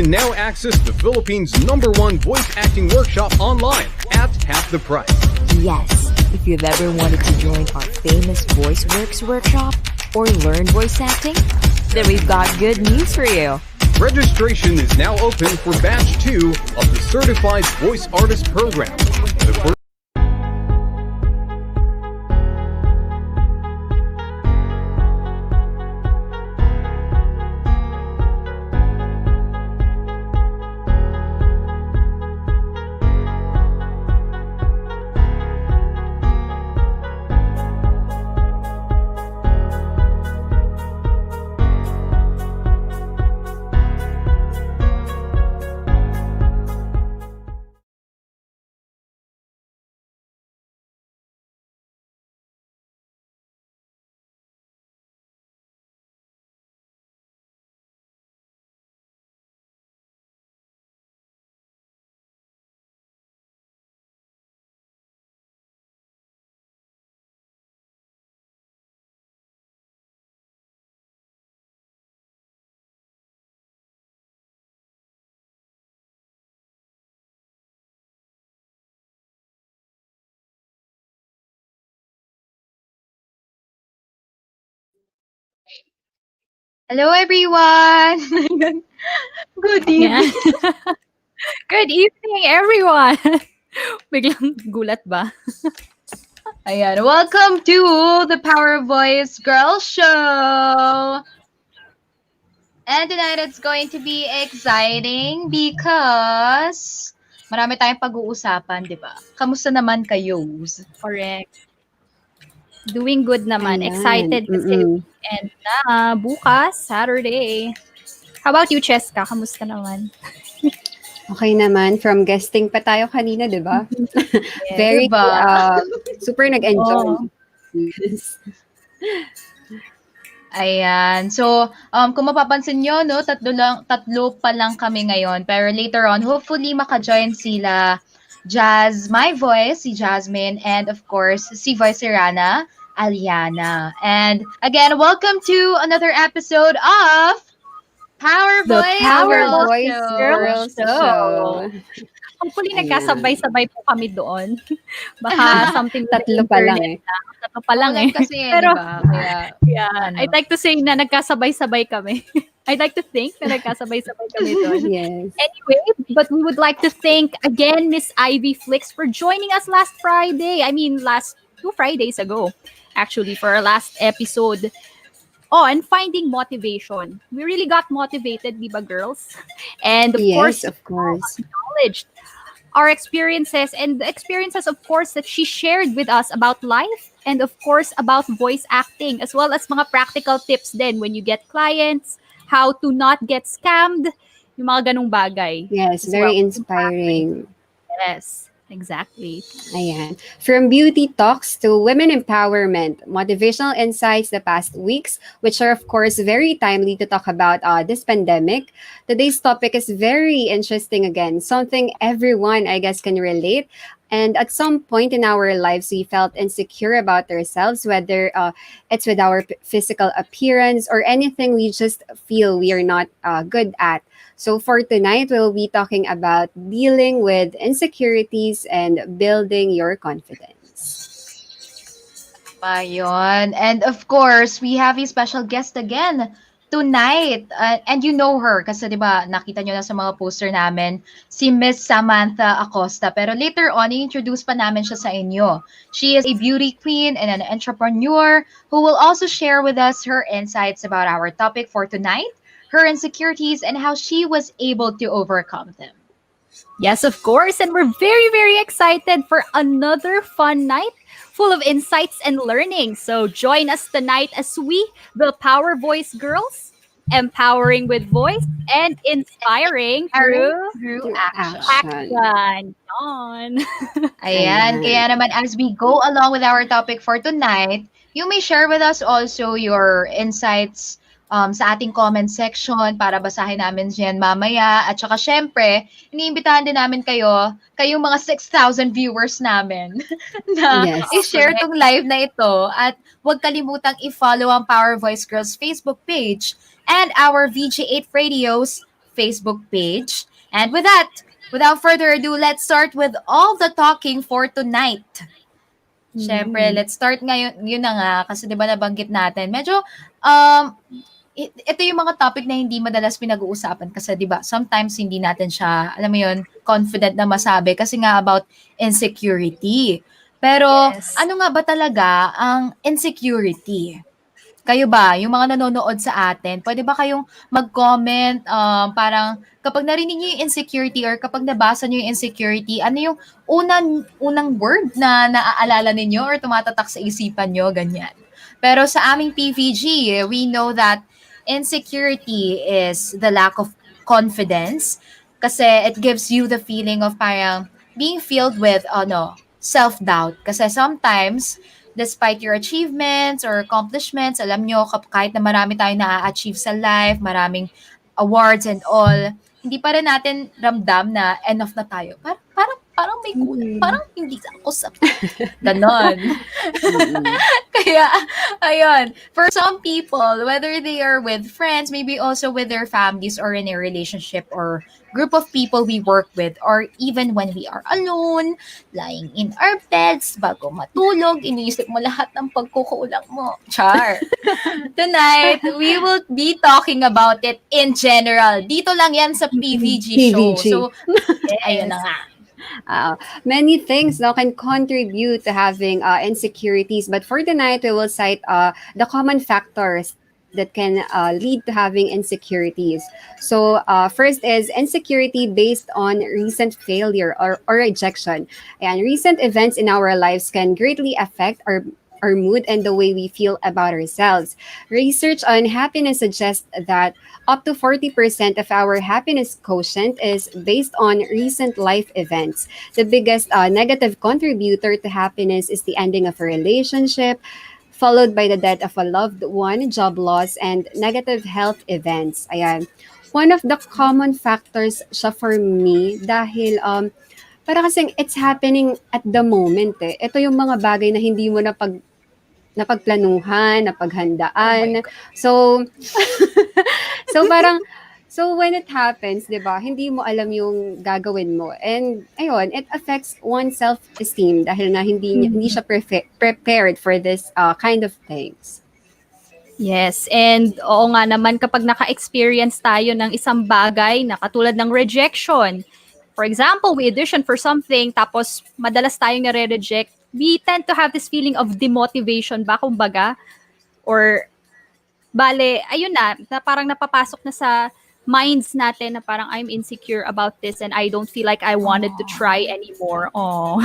can now access the Philippines' #1 voice acting workshop online at half the price. Yes, if you've ever wanted to join our famous VoiceWorks workshop or learn voice acting, then we've got good news for you. Registration is now open for Batch 2 of the Certified Voice Artist Program. The Hello, everyone. Good Yeah. evening. Good evening, everyone! Biglang gulat ba? Ayan, welcome to the Power Voice Girl Show. And tonight it's going to be exciting because marami tayong pag-uusapan, di ba? Kamusta naman kayo? Correct. Doing good naman. Ayan. Excited kasi weekend na. Bukas, Saturday. How about you, Cheska? Kamusta naman? Okay naman. From guesting pa tayo kanina, di ba? Yes. Very, Diba? super nag-enjoy. Oo. Yes. Ayan. So, kung mapapansin nyo, no, tatlo pa lang kami ngayon. Pero later on, hopefully maka-join sila Jazz, my voice, si Jasmine, and of course, si Voice Irana, Aliana. And again, welcome to another episode of Power The Voice Power Girl Voice Show. Girls Show. Hopefully, Ayan. nagkasabay-sabay po kami doon. Baka something with the Tatlo pa lang internet eh. na. Tatlo pa lang eh. Online kasi, Pero, di ba? Kaya, yeah, ano. I'd like to say na nagkasabay-sabay kami. I'd like to think na nagkasabay-sabay kami doon. Yes. Anyway, but we would like to thank again Miss Ivy Flicks for joining us last Friday. I mean, last 2 Fridays ago, actually, for our last episode on finding motivation. We really got motivated, di ba, girls? And of course, Yes, of course. acknowledged our experiences and the experiences, of course, that she shared with us about life and, of course, about voice acting, as well as mga practical tips then when you get clients, how to not get scammed, yung mga ganung bagay. Yes, as very well. inspiring. Yes, exactly. Ayan. From beauty talks to women empowerment, motivational insights the past weeks, which are, of course, very timely to talk about this pandemic. Today's topic is very interesting again, something everyone, I guess, can relate. And at some point in our lives, we felt insecure about ourselves, whether it's with our physical appearance or anything we just feel we are not good at. So for tonight, we'll be talking about dealing with insecurities and building your confidence. Pa yun. And of course, we have a special guest again tonight. And you know her kasi 'di ba nakita nyo na sa mga poster namin si Miss Samantha Acosta. Pero later on, i-introduce pa namin siya sa inyo. She is a beauty queen and an entrepreneur who will also share with us her insights about our topic for tonight, her insecurities, and how she was able to overcome them. Yes, of course. And we're very, very excited for another fun night full of insights and learning. So join us tonight as we, the Power Voice Girls, empowering with voice and inspiring through action. action. Yawn. Ayan, kaya naman as we go along with our topic for tonight, you may share with us also your insights sa ating comment section para basahin namin yan mamaya. At saka syempre, iniimbitahan din namin kayong mga 6,000 viewers namin na Yes. i-share tong live na ito. At huwag kalimutang i-follow ang Power Voice Girls Facebook page and our VG8 Radio's Facebook page. And with that, without further ado, let's start with all the talking for tonight. Siyempre, Mm. let's start ngayon. Yun na nga, kasi di ba nabanggit natin, medyo, um, ito yung mga topic na hindi madalas pinag-uusapan kasi 'di ba sometimes hindi natin siya alam mo yun confident na masabi kasi nga about insecurity. Pero Yes. ano nga ba talaga ang insecurity? Kayo ba, yung mga nanonood sa atin, pwede ba kayong mag-comment, parang kapag narinig niyo yung insecurity or kapag nabasa niyo yung insecurity, ano yung unang word na naaalala ninyo or tumatatak sa isipan niyo, ganyan. Pero sa aming PVG, we know that insecurity is the lack of confidence kasi it gives you the feeling of parang being filled with self-doubt. Kasi sometimes despite your achievements or accomplishments, alam nyo, kahit na marami tayong na-achieve sa life, maraming awards and all, hindi pa rin natin ramdam na enough na tayo. Parang may kulang. Mm. Parang hindi ako sapat. Ganon. Mm-mm. Kaya, ayun. For some people, whether they are with friends, maybe also with their families or in a relationship or group of people we work with, or even when we are alone, lying in our beds, bago matulog, iniisip mo lahat ng pagkukulang mo. Char. Tonight, we will be talking about it in general. Dito lang yan sa PVG show. PVG. So, ayun na Yes. nga. Many things now can contribute to having insecurities, but for tonight, we will cite the common factors that can lead to having insecurities. So, first is insecurity based on recent failure or rejection. And recent events in our lives can greatly affect our mood and the way we feel about ourselves. Research on happiness suggests that up to 40% of our happiness quotient is based on recent life events. The biggest negative contributor to happiness is the ending of a relationship, followed by the death of a loved one, job loss, and negative health events. Ayan. One of the common factors siya for me dahil para kasing it's happening at the moment eh. Ito yung mga bagay na hindi mo napagplanuhan, Oh my napaghandaan. God. So, parang, so when it happens, di ba, hindi mo alam yung gagawin mo. And, ayun, it affects one's self-esteem dahil nga hindi siya prepared for this kind of things. Yes, and oo nga naman kapag naka-experience tayo ng isang bagay na katulad ng rejection. For example, we audition for something tapos madalas tayong nare-reject. We tend to have this feeling of demotivation ba kumbaga or bale, ayun na parang napapasok na sa minds natin na parang I'm insecure about this and I don't feel like I wanted to try anymore. Oh.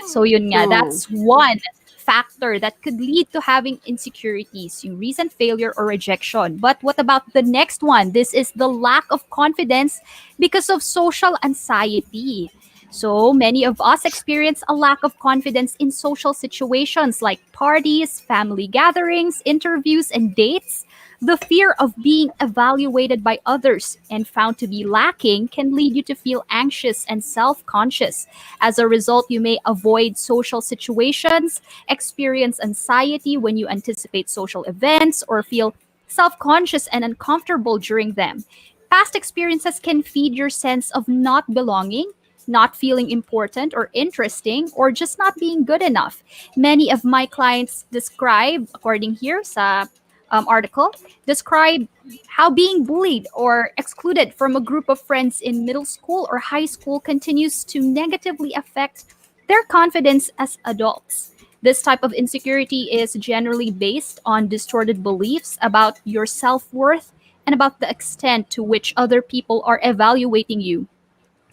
So yun nga, Oh. that's one factor that could lead to having insecurities, yung recent failure or rejection. But what about the next one? This is the lack of confidence because of social anxiety. So many of us experience a lack of confidence in social situations like parties, family gatherings, interviews, and dates. The fear of being evaluated by others and found to be lacking can lead you to feel anxious and self conscious. As a result, you may avoid social situations, experience anxiety when you anticipate social events, or feel self conscious and uncomfortable during them. Past experiences can feed your sense of not belonging, not feeling important or interesting, or just not being good enough. Many of my clients describe, according here sa article, describe how being bullied or excluded from a group of friends in middle school or high school continues to negatively affect their confidence as adults. This type of insecurity is generally based on distorted beliefs about your self worth and about the extent to which other people are evaluating you.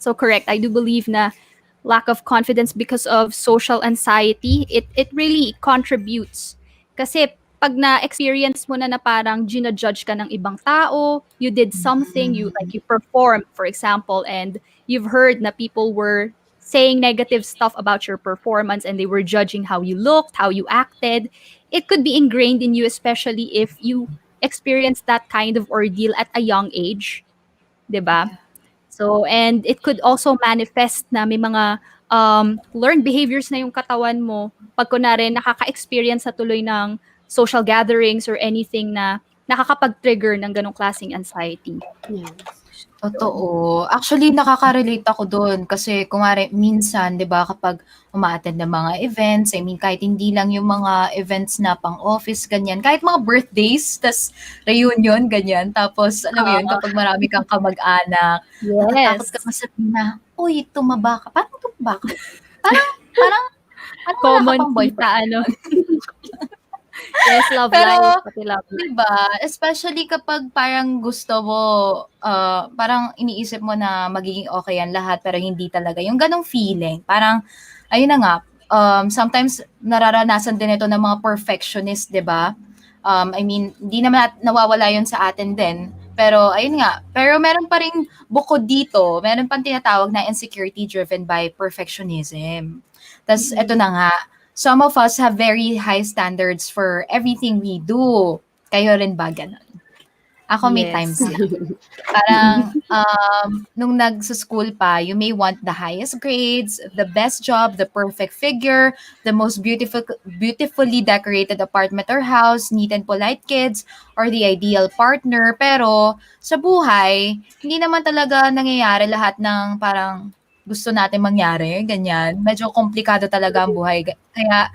So correct, I do believe na lack of confidence because of social anxiety, it really contributes. Kasi pag na-experience mo na parang ginajudge ka ng ibang tao, you did something, you performed, for example, and you've heard na people were saying negative stuff about your performance and they were judging how you looked, how you acted, it could be ingrained in you, especially if you experience that kind of ordeal at a young age, 'di ba? So, and it could also manifest na may mga learned behaviors na yung katawan mo pag kunwari nakaka-experience sa tuloy ng social gatherings or anything na nakakapag-trigger ng ganong klaseng anxiety. Yes. Totoo. Actually, nakaka-relate ako do'n kasi kunwari minsan 'di ba kapag uma-attend ng mga events, I mean kahit hindi lang yung mga events na pang-office ganyan, kahit mga birthdays tas reunion ganyan, tapos alam mo yun Oo. kapag marami kang kamag-anak, natatakot Yes. kang sabihin na, "Uy, tumaba ka." "Paano tumaba ka?" Parang parang parang wala ka Common pang tita, boyfriend. ano. Yes, love life, Pero pati love 'di life. ba, especially kapag parang gusto mo, parang iniisip mo na magiging okey yan lahat pero hindi talaga, yung gano'ng feeling. Parang ayun na nga, sometimes nararanasan din ito ng mga perfectionist, 'di ba? I mean, hindi naman nawawala yun sa atin din, pero ayun nga, pero meron pa ring bukod dito, meron pang tinatawag na insecurity driven by perfectionism. Tas eto Mm. na nga, some of us have very high standards for everything we do. Kayo rin ba gano'n? Ako may Yes. times lang. Parang, nung nagso-school pa, you may want the highest grades, the best job, the perfect figure, the most beautifully decorated apartment or house, neat and polite kids, or the ideal partner. Pero sa buhay, hindi naman talaga nangyayari lahat ng parang gusto natin mangyari, ganyan. Medyo komplikado talaga ang buhay. Kaya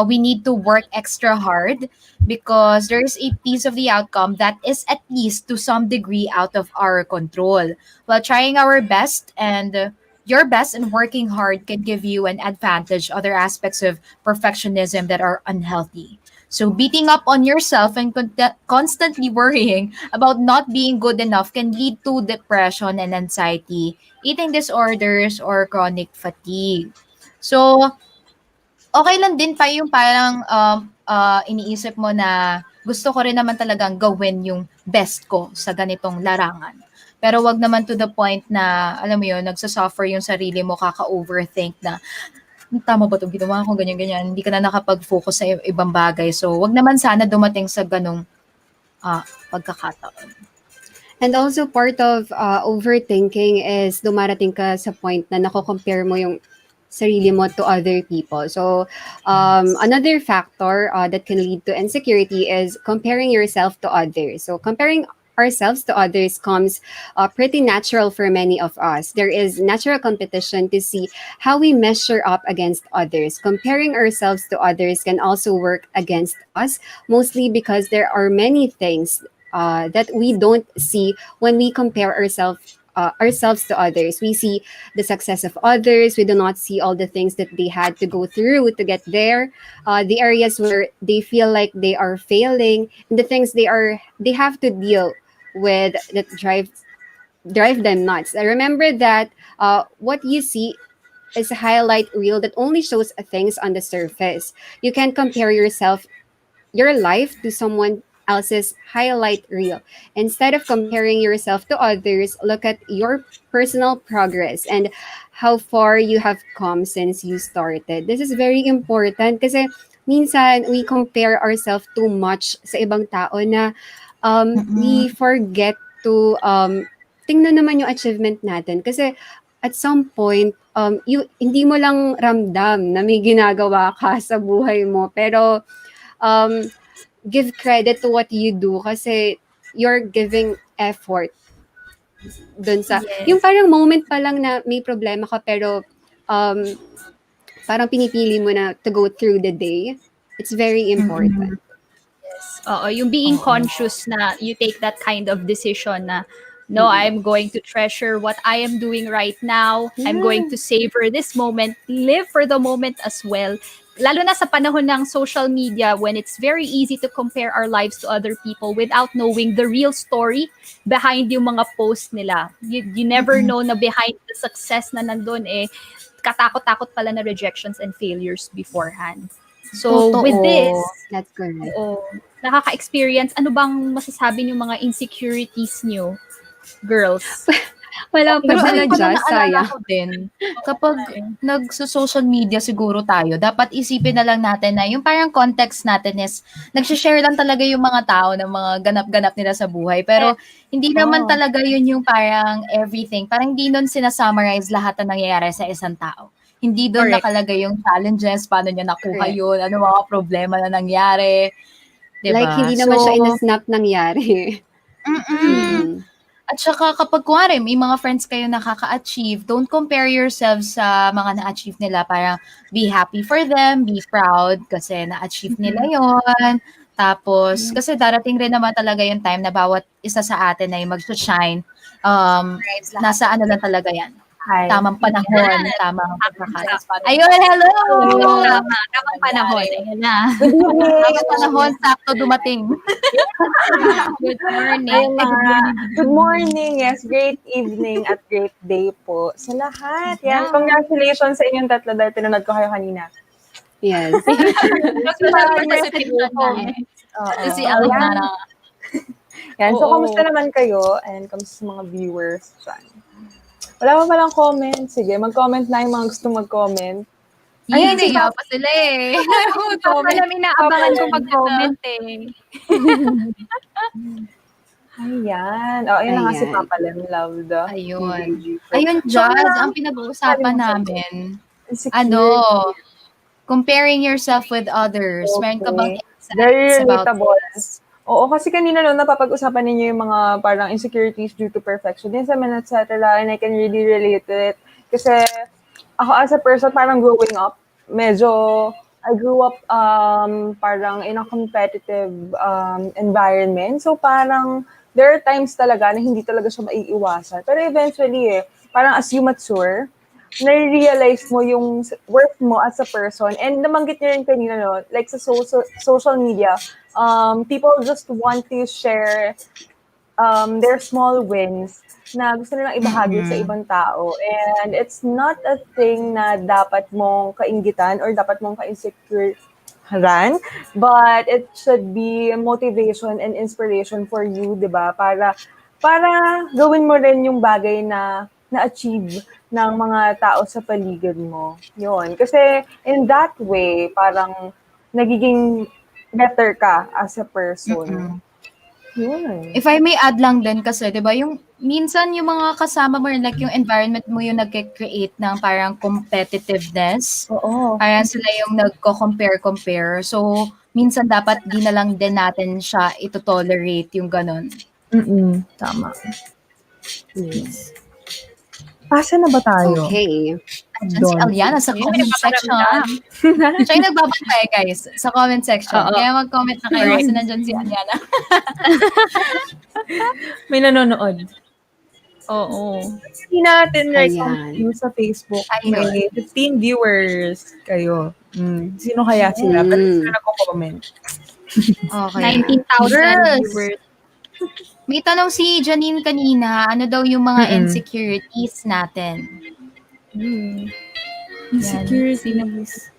we need to work extra hard because there's a piece of the outcome that is at least to some degree out of our control. While trying our best and your best and working hard can give you an advantage, other aspects of perfectionism that are unhealthy. So beating up on yourself and constantly worrying about not being good enough can lead to depression and anxiety, eating disorders, or chronic fatigue. So, okay lang din pa yung parang, iniisip mo na gusto ko rin naman talagang gawin yung best ko sa ganitong larangan. Pero 'wag naman to the point na, alam mo yun, nagso-suffer yung sarili mo, kaka-overthink na, "Tama ba 'tong ginawa ko?" Ganyan, ganyan. Hindi ka na nakapag-focus sa ibang bagay. So, 'wag naman sana dumating sa gano'ng, pagkakataon. And also part of overthinking is dumarating ka sa point na nako-compare mo yung sarili mo to other people. So Yes. another factor that can lead to insecurity is comparing yourself to others. So comparing ourselves to others comes pretty natural for many of us. There is natural competition to see how we measure up against others. Comparing ourselves to others can also work against us, mostly because there are many things that we don't see when we compare ourselves to others. We see the success of others. We do not see all the things that they had to go through to get there. The areas where they feel like they are failing, and the things they have to deal with that drive them nuts. I remember that what you see is a highlight reel that only shows things on the surface. You can compare your life to someone else's highlight reel. Instead of comparing yourself to others, look at your personal progress and how far you have come since you started. This is very important kasi minsan we compare ourselves too much sa ibang tao na we Mm. forget to tingnan naman yung achievement natin kasi at some point hindi mo lang ramdam na may ginagawa ka sa buhay mo pero um, give credit to what you do kasi you're giving effort dun sa yung Yes. parang moment pa lang na may problema ka pero um, parang pinipili mo na to go through the day. It's very Mm. important. Oo, yung being Oo. conscious na you take that kind of decision na, no, Mm-mm. I'm going to treasure what I am doing right now. I'm going Yeah. to savor this moment, live for the moment as well. Lalo na sa panahon ng social media when it's very easy to compare our lives to other people without knowing the real story behind yung mga post nila. You never Mm. know na behind the success na nandun katakot-takot pala na rejections and failures beforehand. So with this, Totoo. That's correct. oo, nakaka-experience, ano bang masasabi niyo mga insecurities niyo, girls? Wala Okay pa Pero ba? sila ayun pala dyan, naalala sayang. ko din, Oo kapag nga eh. nagso-social media siguro tayo, dapat isipin na lang natin na yung parang context natin is nagshe-share lang talaga yung mga tao ng mga ganap-ganap nila sa buhay. Yes. Pero hindi naman Oh, talaga yun yung parang everything. Parang hindi nun sinasummarize lahat ng nangyayari sa isang tao. Hindi dun correct. nakalagay yung challenges, paano niya nakuha Correct. yun, ano mga problema na nangyari. Like, 'Di ba? hindi naman siya in a So snap nangyari. mm. Mm. At saka kapag kunwari may mga friends kayo nakaka-achieve, don't compare yourselves sa mga na-achieve nila. Parang be happy for them, be proud kasi na-achieve nila yon. Tapos, kasi darating rin naman talaga yung time na bawat isa sa atin ay mag-shine. Nasa ano lang talaga yan. Hi. Tamang panahon, tamang pagkakataon. Ayun, Hello. hello! Tamang panahon. Ayan na. Good evening. Tamang panahon, sakto dumating. Good morning. Ayun na. Good morning. Yes, great evening at great day po sa lahat. Yan, congratulations sa inyong tatlo dahil pinanood ko kayo kanina. Yes. Kasi tinulad na eh. Kasi si Ayan. Alana. Yan, so Oo. kamusta naman kayo and kamusta sa mga viewers dyan? Wala pa palang comment. Sige, mag-comment na yung mga gusto mag-comment. Ayun, naiya pa sila eh. Ikaw pala may naabangan ko mag-comment eh. Ayan. Oh, yun na nga si Ayan. Papa Lem loved. Ayun. Ayun, Jazz, ang pinag-uusapan namin, comparing yourself with others. Meron ka bang Very insights about relatable. this? Oo, kasi kanina napapag-usapan ninyo yung mga parang insecurities due to perfectionism and etc. And I can really relate to it. Kasi ako as a person, parang growing up, I grew up parang in a competitive environment. So parang there are times talaga na hindi talaga siya maiiwasan. Pero eventually parang as you mature, na-realize mo yung worth mo as a person. And nabanggit niyo rin kanina, like sa social media, people just want to share their small wins na gusto nilang ibahagi sa ibang tao. And it's not a thing na dapat mong kainggitan or dapat mong ka-insecurehan, but it should be motivation and inspiration for you, di ba? Para gawin mo rin yung bagay na na-achieve ng mga tao sa paligid mo. Yun. Kasi in that way, parang nagiging better ka as a person. Yun. If I may add lang din kasi, 'di ba, yung minsan yung mga kasama mo, like yung environment mo yung nagke-create ng parang competitiveness. Oo. Parang sila yung nagko-compare. So, minsan dapat di na lang din natin siya ito-tolerate yung ganun. Tama. Yes. Pasa na ba tayo? Okay. Diyan si Aliana sa comment section. Siya yung nagbabantay, guys, sa comment section. Kaya mag-comment na kayo kasi nandyan si Aliana. May nanonood. Oo. Hindi natin right Ayan. now sa Facebook. Ayun. May 15 viewers kayo. Sino kaya sila? Ba't sila nagko-comment? Okay. 19,000 Girls. viewers. May tanong si Janine kanina, ano daw yung mga insecurities natin? Insecurities.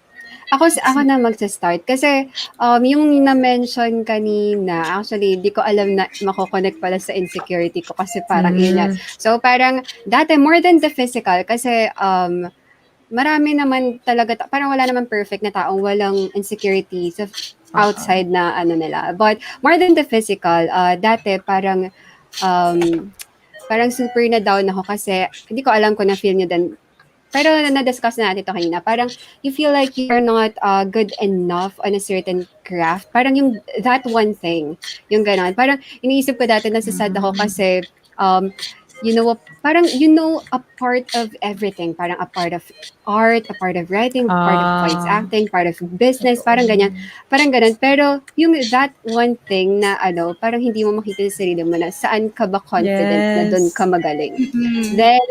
Ako na magsa-start kasi yung na-mention kanina, actually hindi ko alam na mako-connect pala sa insecurity ko kasi parang yun yan. So parang dati more than the physical kasi marami naman talaga, parang wala naman perfect na taong walang insecurity sa outside na ano nila. But more than the physical, dati parang super na down ako kasi hindi ko alam kung na-feel nyo din. Pero na-discuss na natin ito kanina. Parang you feel like you're not good enough on a certain craft. Parang yung that one thing, yung gano'n. Parang iniisip ko dati nasasad ako kasi parang a part of everything. Parang a part of art, a part of writing, a part of voice acting, part of business, parang ganyan. Parang ganun. Pero yung that one thing na parang hindi mo makita sa sarili mo na saan ka ba confident na doon ka magaling. Then,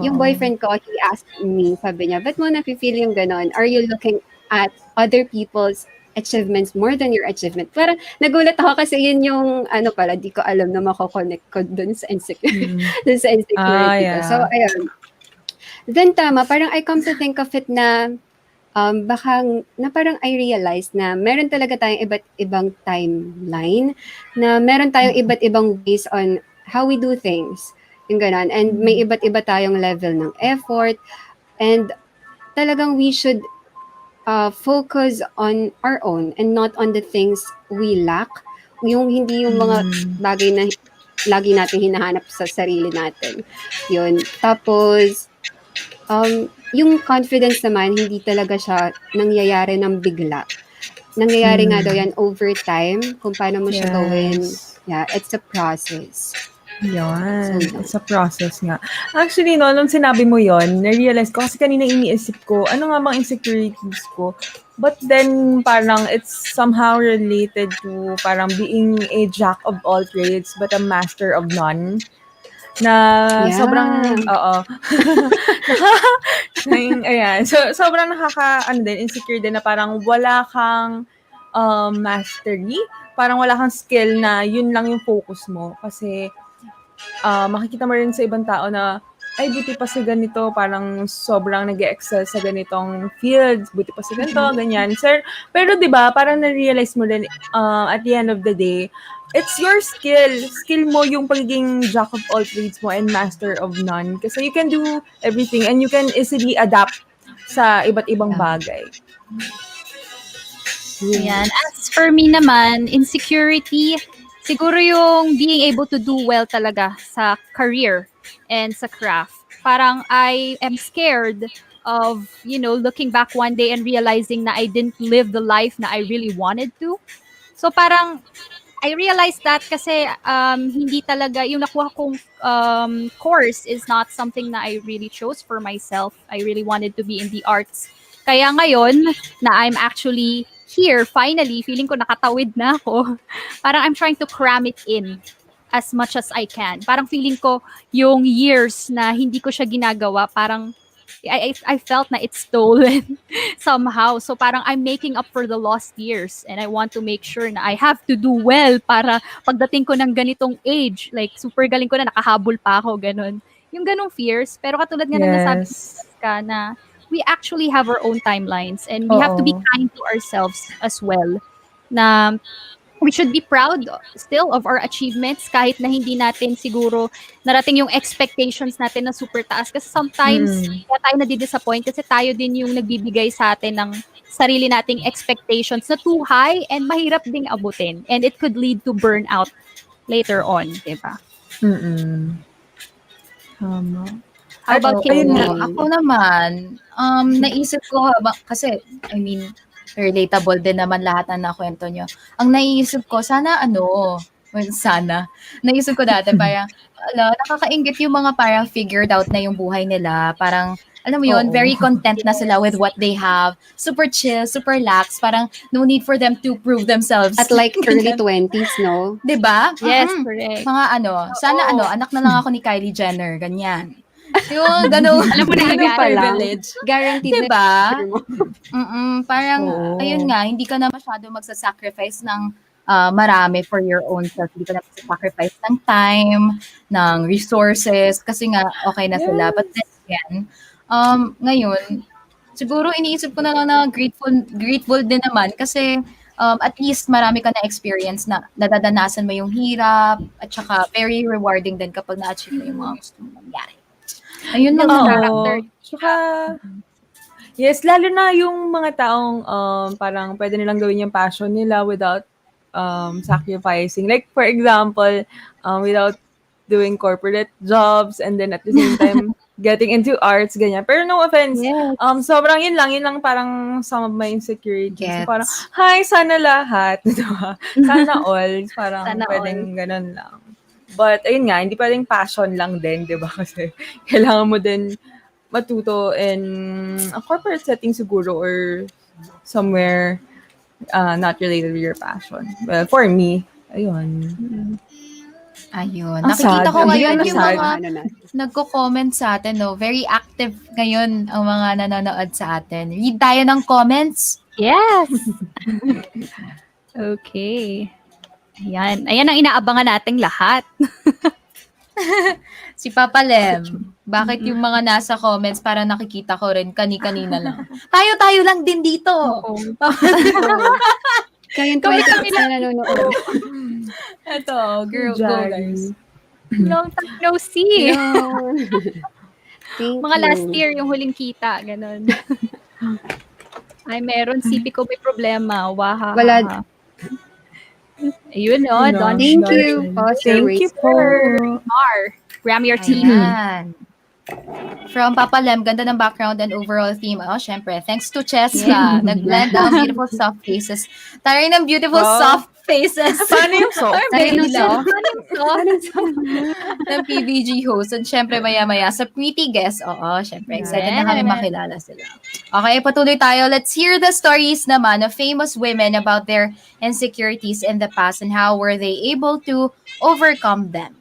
yung boyfriend ko, he asked me, sabi niya, ba't mo nafe-feel yung ganon? Are you looking at other people's achievements more than your achievement? Parang nagulat ako kasi yun yung, di ko alam na mako-connect ko dun sa insecurity ko. So, ayun. Then, tama, parang I come to think of it na, parang I realized na meron talaga tayong iba't ibang timeline, na meron tayong iba't ibang ways on how we do things. Yung ganon. And may iba't iba tayong level ng effort. And talagang we should focus on our own and not on the things we lack. Yung hindi yung mga bagay na lagi natin hinahanap sa sarili natin. Yun. Tapos, yung confidence naman, hindi talaga siya nangyayari ng bigla. nangyayari nga daw yan over time, kung paano mo siya gawin. Yes. Yeah, it's a process. Yan. So, yun. It's a process nga. Actually, no, nung sinabi mo yon, na-realize ko, kasi kanina iniisip ko, ano nga bang insecurities ko? But then, parang it's somehow related to parang being a jack of all trades but a master of none. Na Yeah. sobrang, oo. Ayan. So, sobrang ano din, insecure din na parang wala kang mastery. Parang wala kang skill na yun lang yung focus mo. Kasi, makikita mo rin sa ibang tao na, ay, buti pa si ganito, parang sobrang nag-excel sa ganitong fields, buti pa si ganito, ganyan. Sir, pero 'di ba, parang na-realize mo din at the end of the day, it's your skill. Skill mo yung pagiging jack of all trades mo and master of none. Kasi you can do everything and you can easily adapt sa iba't ibang bagay. Ayan. As for me naman, insecurity, siguro yung being able to do well talaga sa career and sa craft. Parang I am scared of, looking back one day and realizing na I didn't live the life na I really wanted to. So parang I realized that kasi hindi talaga, yung nakuha kong course is not something na I really chose for myself. I really wanted to be in the arts. Kaya ngayon na I'm actually here, finally, feeling ko nakatawid na ako. Parang I'm trying to cram it in as much as I can. Parang feeling ko yung years na hindi ko siya ginagawa, parang I felt na it's stolen somehow. So parang I'm making up for the lost years and I want to make sure na I have to do well para pagdating ko ng ganitong age, like super galing ko na, nakahabol pa ako, ganun. Yung ganung fears. Pero katulad nga ng nasabi ka na we actually have our own timelines and we have to be kind to ourselves as well. Na we should be proud still of our achievements kahit na hindi natin siguro narating yung expectations natin na super taas. Kasi sometimes kaya tayo nadi-disappoint kasi tayo din yung nagbibigay sa atin ng sarili nating expectations na too high and mahirap ding abutin. And it could lead to burnout later on, diba? Tama. How about you? Ayun nga, ako naman, naisip ko kasi, I mean, relatable din naman lahat ng nakwento nyo. Ang naiisip ko, naisip ko dati, parang, nakakaingit yung mga parang figured out na yung buhay nila. Parang, alam mo yun, very content na sila with what they have. Super chill, super lax. Parang, no need for them to prove themselves. At like early 20s, no? Diba? Yes, correct. Mga anak na lang ako ni Kylie Jenner, ganyan. Yung ganun, Alam mo na ganun pala. privilege. Guaranteed Diba? na Parang, ayun nga, hindi ka na masyado magsasacrifice ng marami for your own self. Hindi ka na magsasacrifice ng time, ng resources, kasi nga, okay na sila. But then again, ngayon, siguro iniisip ko na lang na grateful din naman kasi at least marami ka na experience na nadadanasan mo yung hirap at saka very rewarding din kapag na-achieve mo yung mga gusto mo mangyari. Ayun lang Oo. sa character. Tsaka, yes, lalo na yung mga taong parang pwede nilang gawin yung passion nila without sacrificing. Like, for example, without doing corporate jobs and then at the same time getting into arts, ganyan. Pero no offense, sobrang yun lang parang some of my insecurities. So, parang, hi, sana lahat. Diba? Sana all. Parang Sana pwedeng ganun lang. But, ayun nga, hindi pwedeng passion lang din, di ba? Kasi kailangan mo din matuto in a corporate setting siguro or somewhere not related with your passion. Well, for me, ayun. Ayun. Ang Nakikita sad. ko Ang ngayon biglang yung sad. mga nagko-comment sa atin, no? Very active ngayon ang mga nanonood sa atin. Read tayo ng comments. Yes! Okay. Ayan ang inaabangan nating lahat. Si Papa Lem, bakit yung mga nasa comments para nakikita ko rin kani-kanina lang? Tayo lang din dito. Kaya 20 na nanonood. Ito, girl, go guys. Long time no see. Thank Mga you. last year yung huling kita, ganun. Ay, meron. Sipi ko may problema. Waha. Wala. Ayun, Don. Thank you. Thank you po. Mar. Ram your team. Ayan. From Papa Lem, ganda ng background and overall theme. Oh, syempre, thanks to Cheska. Yeah. Nag-blend ang beautiful soft faces. Taray ng beautiful Wow. soft faces. Paano yung soft? Or Tayo ng baby lang. soft. Paano yung soft? Parang soft. Ng PBG host. At syempre, maya-maya sa pretty guest. Oo, syempre, excited na kami Yes. makilala sila. Okay, patuloy tayo. Let's hear the stories naman of famous women about their insecurities in the past and how were they able to overcome them.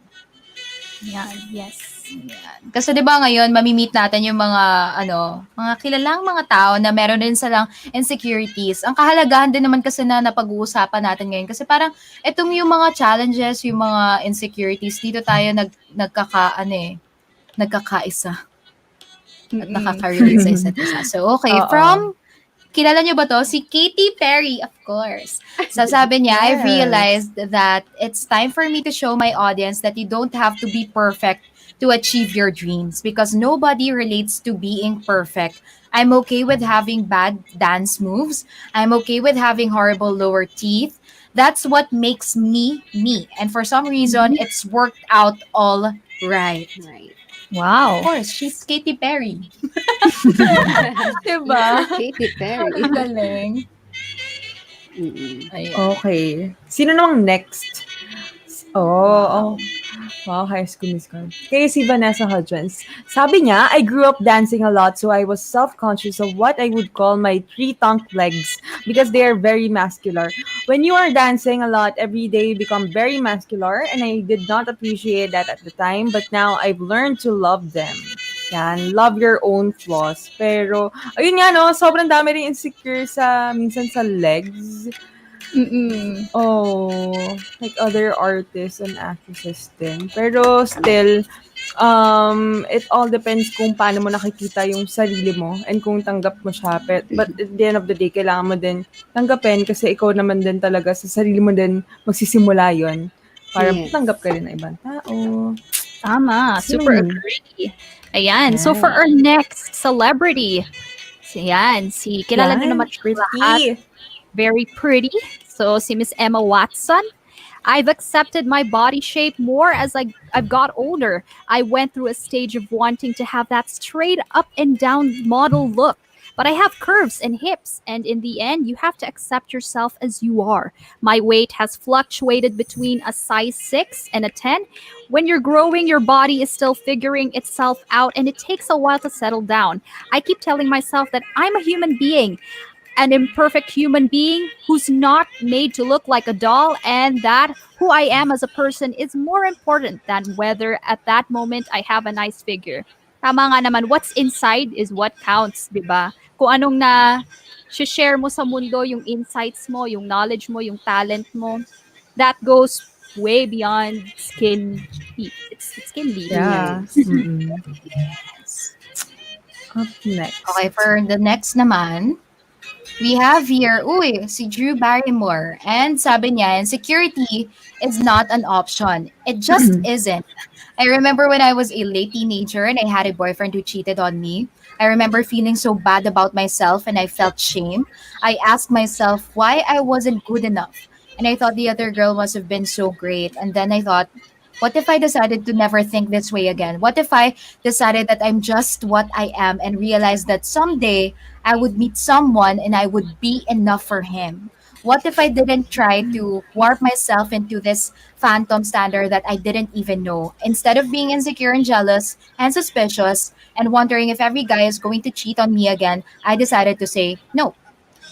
Yan, yes. Yan. Kasi 'di ba ngayon mamimit natin yung mga kilalang mga tao na meron din silang insecurities. Ang kahalagahan din naman kasi na napag-uusapan natin ngayon kasi parang itong yung mga challenges, yung mga insecurities dito tayo nagkakaisa at nakaka-relate sa isa't isa. So okay, Oo. from kilala niyo ba to? Si Katy Perry, of course. Sasabi niya, I Yes. realized that it's time for me to show my audience that you don't have to be perfect to achieve your dreams because nobody relates to being perfect. I'm okay with having bad dance moves. I'm okay with having horrible lower teeth. That's what makes me me. And for some reason, it's worked out all right. Right. Of Wow. course, she's Katy Perry. You're Diba? Katy Perry. Ang galing. Mm-mm. Ayan. Okay. Sino namang next? Oh. Wow, High School Musical. Kaya si Vanessa Hudgens. Sabi niya, I grew up dancing a lot so I was self-conscious of what I would call my three-tongue legs because they are very muscular. When you are dancing a lot every day, you become very muscular and I did not appreciate that at the time but now I've learned to love them. Yan, love your own flaws. Pero, ayun nga no, sobrang dami rin insecure minsan sa legs. Mm-mm. Oh, like other artists and actresses din. Pero still, it all depends kung paano mo nakikita yung sarili mo and kung tanggap mo siya. But at the end of the day, kailangan mo din tanggapin kasi ikaw naman din talaga sa sarili mo din magsisimula yon para Yes. tanggap ka rin ng ibang tao. Tama. Sino Super yun? agree. Ayan. So for our next celebrity, kilala nyo naman siya lahat. Pretty. Very pretty. So si Miss Emma Watson. I've accepted my body shape more as I've got older. I went through a stage of wanting to have that straight up and down model look. But I have curves and hips, and in the end, you have to accept yourself as you are. My weight has fluctuated between a size 6 and a 10. When you're growing, your body is still figuring itself out, and it takes a while to settle down. I keep telling myself that I'm a human being, an imperfect human being who's not made to look like a doll, and that who I am as a person is more important than whether at that moment I have a nice figure. Tama nga naman, what's inside is what counts, di ba? Kung anong share mo sa mundo, yung insights mo, yung knowledge mo, yung talent mo, that goes way beyond skin deep. It's skin deep. Yeah. Yes. Mm-mm. Up next. Okay, for the next naman, we have here, si Drew Barrymore. And sabi niya, insecurity is not an option. It just isn't. I remember when I was a late teenager and I had a boyfriend who cheated on me. I remember feeling so bad about myself and I felt shame. I asked myself why I wasn't good enough. And I thought the other girl must have been so great. And then I thought, what if I decided to never think this way again? What if I decided that I'm just what I am and realized that someday I would meet someone and I would be enough for him? What if I didn't try to warp myself into this phantom standard that I didn't even know? Instead of being insecure and jealous and suspicious and wondering if every guy is going to cheat on me again, I decided to say, no,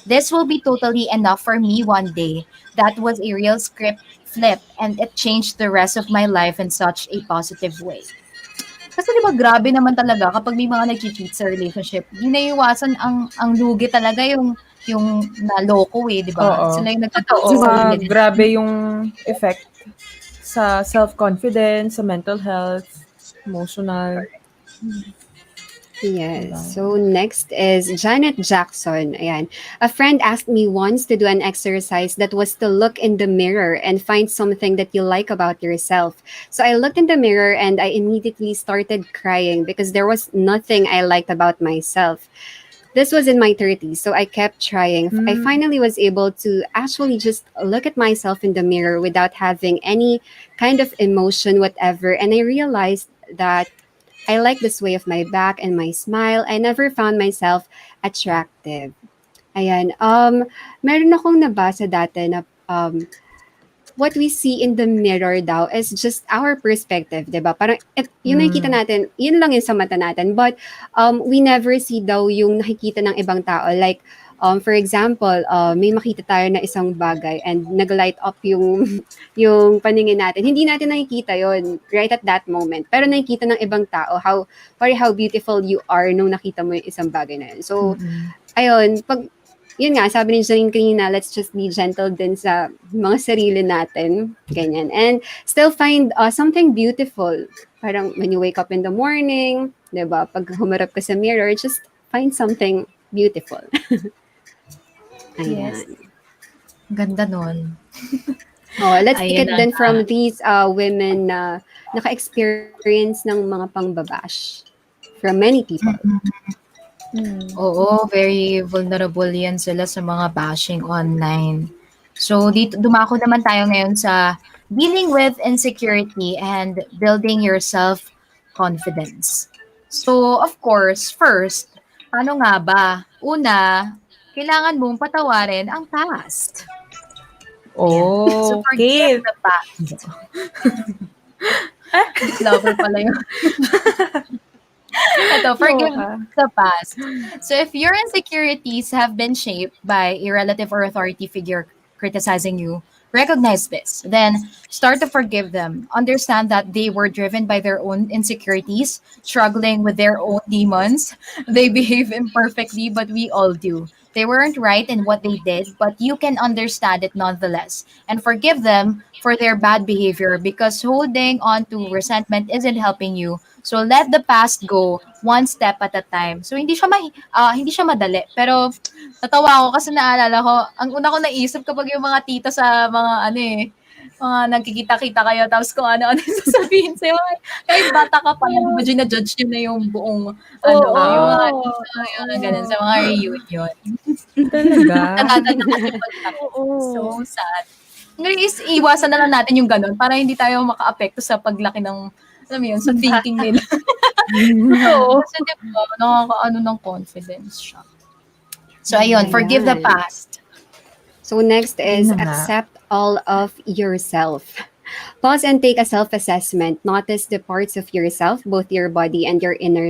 this will be totally enough for me one day. That was a real script flip and it changed the rest of my life in such a positive way. Kasi di ba grabe naman talaga kapag may mga nag-cheat sa relationship, di naiwasan ang lugi talaga yung naloko di ba? Oo. Sila yung Oo, nagtataon sa sarili. grabe yung effect sa self-confidence, sa mental health, emotional. Yes. So next is Janet Jackson. Ayan. A friend asked me once to do an exercise that was to look in the mirror and find something that you like about yourself. So I looked in the mirror and I immediately started crying because there was nothing I liked about myself. This was in my 30s, so I kept trying. I finally was able to actually just look at myself in the mirror without having any kind of emotion, whatever. And I realized that I like the sway of my back and my smile. I never found myself attractive. Ayan. Meron akong nabasa dati na what we see in the mirror daw is just our perspective, 'di ba? Parang yun nakikita Mm. natin, yun lang yung sa mata natin. But we never see daw yung nakikita ng ibang tao. Like for example, may makita tayo na isang bagay and nag-light up yung yung paningin natin. Hindi natin nakikita yon right at that moment. Pero nakikita ng ibang tao how beautiful you are nung nakita mo yung isang bagay na yun. So Mm. ayun, yun nga, sabi ni Janine kanina, let's just be gentle din sa mga sarili natin. Ganyan. And still find something beautiful. Parang when you wake up in the morning, di ba? Pag humarap ka sa mirror, just find something beautiful. Yes. Ayan. Ganda nun. Oh, let's take Ayun it na then nga. from these women na naka-experience ng mga pangbabash from many people. Oo, very vulnerable yan sila sa mga bashing online. So, dito, dumako naman tayo ngayon sa dealing with insecurity and building your self-confidence. So, of course, first, paano nga ba? Una, kailangan mong patawarin ang past. Yan. So, forgive Okay. the past. Lover pala yun. Ito, forgive Loka. the past. So if your insecurities have been shaped by a relative or authority figure criticizing you, recognize this. Then start to forgive them. Understand that they were driven by their own insecurities, struggling with their own demons. They behave imperfectly, but we all do. They weren't right in what they did, but you can understand it nonetheless and forgive them for their bad behavior because holding on to resentment isn't helping you. So let the past go one step at a time. So hindi siya madali, pero natawa ako kasi naalala ko, ang una ko naisip kapag yung mga tita sa mga mga nagkikita-kita kayo tapos kung ano-ano yung sasabihin sa'yo. Kahit bata ka pa, di ba, gina-judge nyo na yung buong, yung mga Oo. tita, yung mga ganun, sa mga reunion. Talaga? Natatanda kasi pag so sad. Ngayon, iwasan na lang natin yung ganun para hindi tayo maka-apekto sa paglaki ng, alam mo yun, sa thinking nila. Kasi di ba, nakakaano ng confidence siya. So, ayun, forgive the Ayan. past. So next is Yun na nga. accept all of yourself. Pause and take a self-assessment. Notice the parts of yourself, both your body and your inner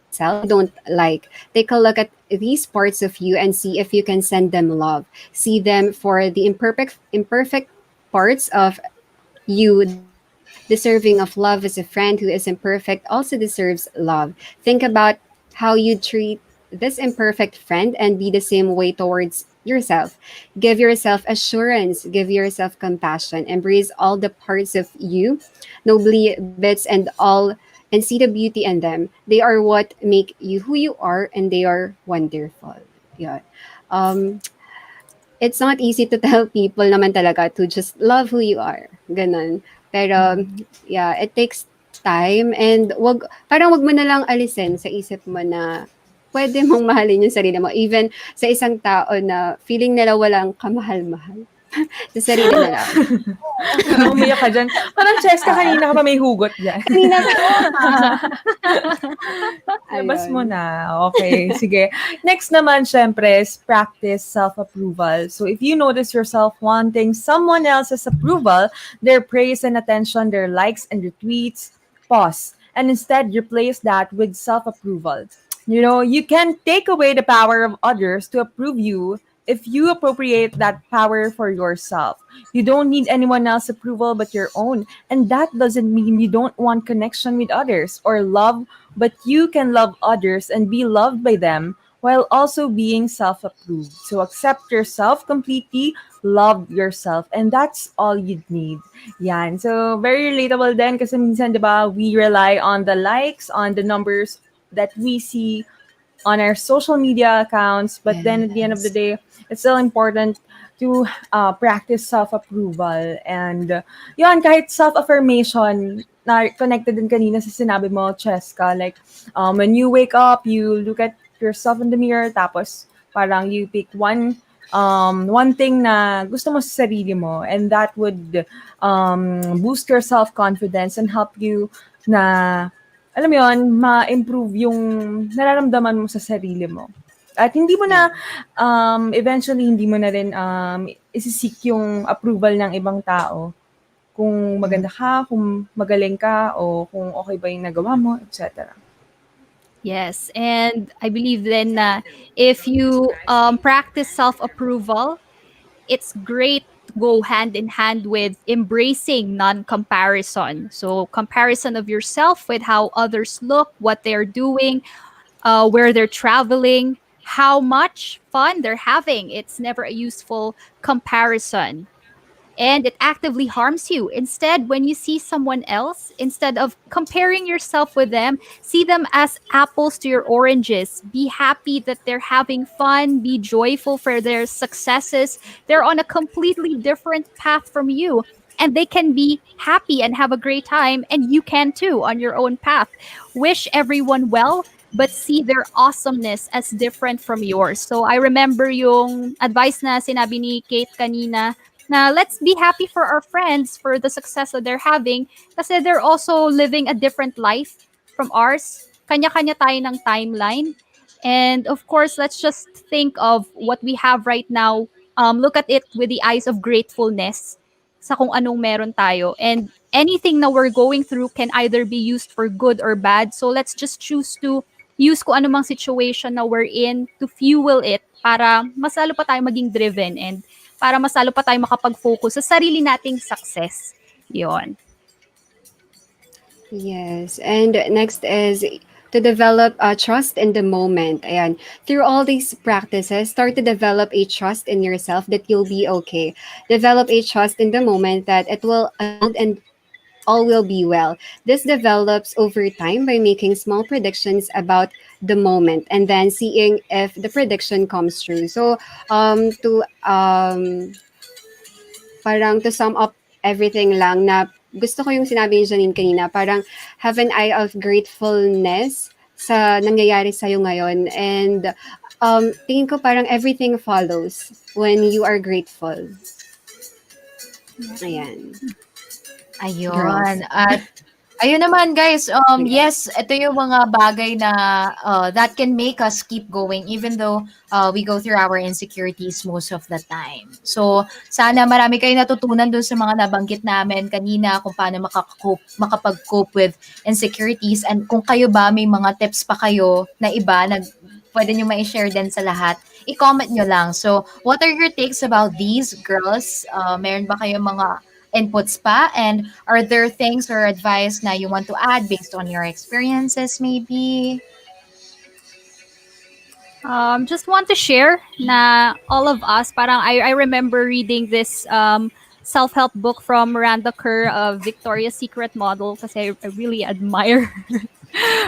self that you don't like. Take a look at these parts of you and see if you can send them love. See them for the imperfect parts of you deserving of love as a friend who is imperfect also deserves love. Think about how you treat this imperfect friend and be the same way towards yourself. Give yourself assurance, give yourself compassion, embrace all the parts of you, nobly bits and see the beauty in them. They are what make you who you are and they are wonderful. Yeah. Um, it's not easy to tell people naman talaga to just love who you are. Ganon. Pero, yeah, it takes time and parang wag mo na lang alisin sa isip mo na pwede mong mahalin yung sarili mo. Even sa isang tao na feeling nila walang kamahal-mahal. Sa sarili nila. Parang umiyak ka dyan. Parang Cheska, kanina ka pa may hugot dyan. Kanina Labas mo Ayun. na. Okay, sige. Next naman, syempre, is practice self-approval. So if you notice yourself wanting someone else's approval, their praise and attention, their likes and retweets, pause. And instead, replace that with self-approval. You know, you can take away the power of others to approve you if you appropriate that power for yourself. You don't need anyone else's approval but your own. And that doesn't mean you don't want connection with others or love, but you can love others and be loved by them while also being self-approved. So accept yourself completely, love yourself, and that's all you need. Yan. So very relatable din kasi minsan, 'di ba, we rely on the likes, on the numbers that we see on our social media accounts, but then at the end of the day, it's still important to practice self-approval. And yun, kahit self-affirmation, na connected din kanina sa sinabi mo, Cheska, like when you wake up, you look at yourself in the mirror, tapos parang you pick one thing na gusto mo sa sarili mo, and that would boost your self-confidence and help you na alam mo yun, ma-improve yung nararamdaman mo sa sarili mo. At hindi mo na, eventually, hindi mo na rin isisik yung approval ng ibang tao. Kung maganda ka, kung magaling ka, o kung okay ba yung nagawa mo, etc. Yes, and I believe then na if you practice self-approval, it's great to go hand in hand with embracing non-comparison. So comparison of yourself with how others look, what they're doing, where they're traveling, how much fun they're having. It's never a useful comparison, and it actively harms you. Instead, when you see someone else, instead of comparing yourself with them, see them as apples to your oranges. Be happy that they're having fun, be joyful for their successes. They're on a completely different path from you, and they can be happy and have a great time, and you can too on your own path. Wish everyone well, but see their awesomeness as different from yours. So I remember yung advice na sinabi ni Kate kanina, na let's be happy for our friends for the success that they're having, kasi they're also living a different life from ours. Kanya-kanya tayo ng timeline. And of course, let's just think of what we have right now. Look at it with the eyes of gratefulness sa kung anong meron tayo. And anything na we're going through can either be used for good or bad. So let's just choose to use kung anumang situation na we're in to fuel it para mas lalo pa tayo maging driven and para mas lalo pa tayo makapag-focus sa sarili nating success. Yon. Yes. And next is to develop trust in the moment. Ayan. Through all these practices, start to develop a trust in yourself that you'll be okay. Develop a trust in the moment that it will unfold and all will be well. This develops over time by making small predictions about the moment and then seeing if the prediction comes true. So, to parang to sum up everything lang na gusto ko yung sinabi ni Janine kanina, parang have an eye of gratefulness sa nangyayari sa'yo ngayon. And tingin ko parang everything follows when you are grateful. Ayan. Ayun. Girls. At ayun naman guys, yes, ito yung mga bagay na that can make us keep going even though we go through our insecurities most of the time. So, sana marami kayong natutunan dun sa mga nabanggit namin kanina kung paano makapag-cope with insecurities, and kung kayo ba may mga tips pa kayo na iba na pwede nyo ma-share din sa lahat, i-comment nyo lang. So, what are your takes about these, girls? Meron ba kayong mga inputs pa? And are there things or advice na you want to add based on your experiences maybe? Just want to share na all of us, parang I remember reading this self-help book from Miranda Kerr of Victoria's Secret model kasi I really admire her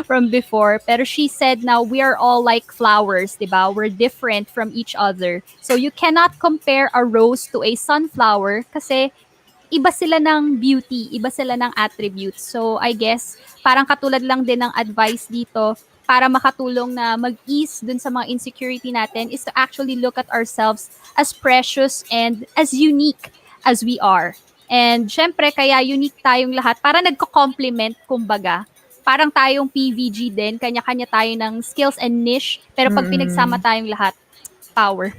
from before. Pero she said now we are all like flowers, diba? We're different from each other. So you cannot compare a rose to a sunflower kasi iba sila ng beauty, iba sila ng attributes. So, I guess, parang katulad lang din ng advice dito para makatulong na mag-ease dun sa mga insecurity natin is to actually look at ourselves as precious and as unique as we are. And syempre, kaya unique tayong lahat. Para nagko-complement, kumbaga. Parang tayong PVG din, kanya-kanya tayo ng skills and niche. Pero pag pinagsama tayong lahat, power.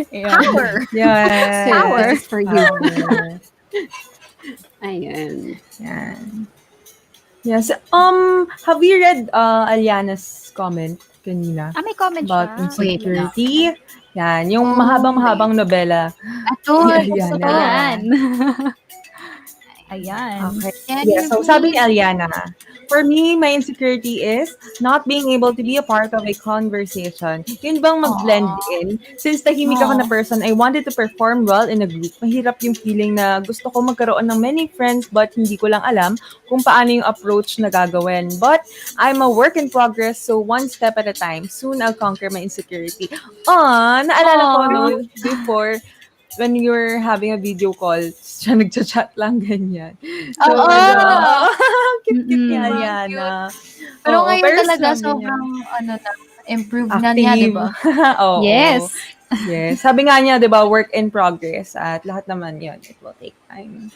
Power! Yes. Power. This is for you. Power. Ayan. Yan. Yes. Have you read Aliana's comment kanina May comment about siya. insecurity? Yan, yung mahabang-mahabang nobela. Ito, Ni gusto ko. Aliana. Ayan. Ayan. Okay. Can Yeah, you so sabi ni Aliana, for me, my insecurity is not being able to be a part of a conversation. Yun bang mag-blend in? Since tahimik ako na person, I wanted to perform well in a group. Mahirap yung feeling na gusto ko magkaroon ng many friends but hindi ko lang alam kung paano yung approach na gagawin. But I'm a work in progress, so one step at a time. Soon I'll conquer my insecurity. Naalala ko no, before, when you were having a video call, siya nagchat-chat lang ganyan. So, cute-cute ni Aliana. Pero Oo, ngayon talaga sabi niya, sobrang improve na niya, di ba? Oo. Yes. Yes. Sabi nga niya, di ba, work in progress at lahat naman yun, it will take time.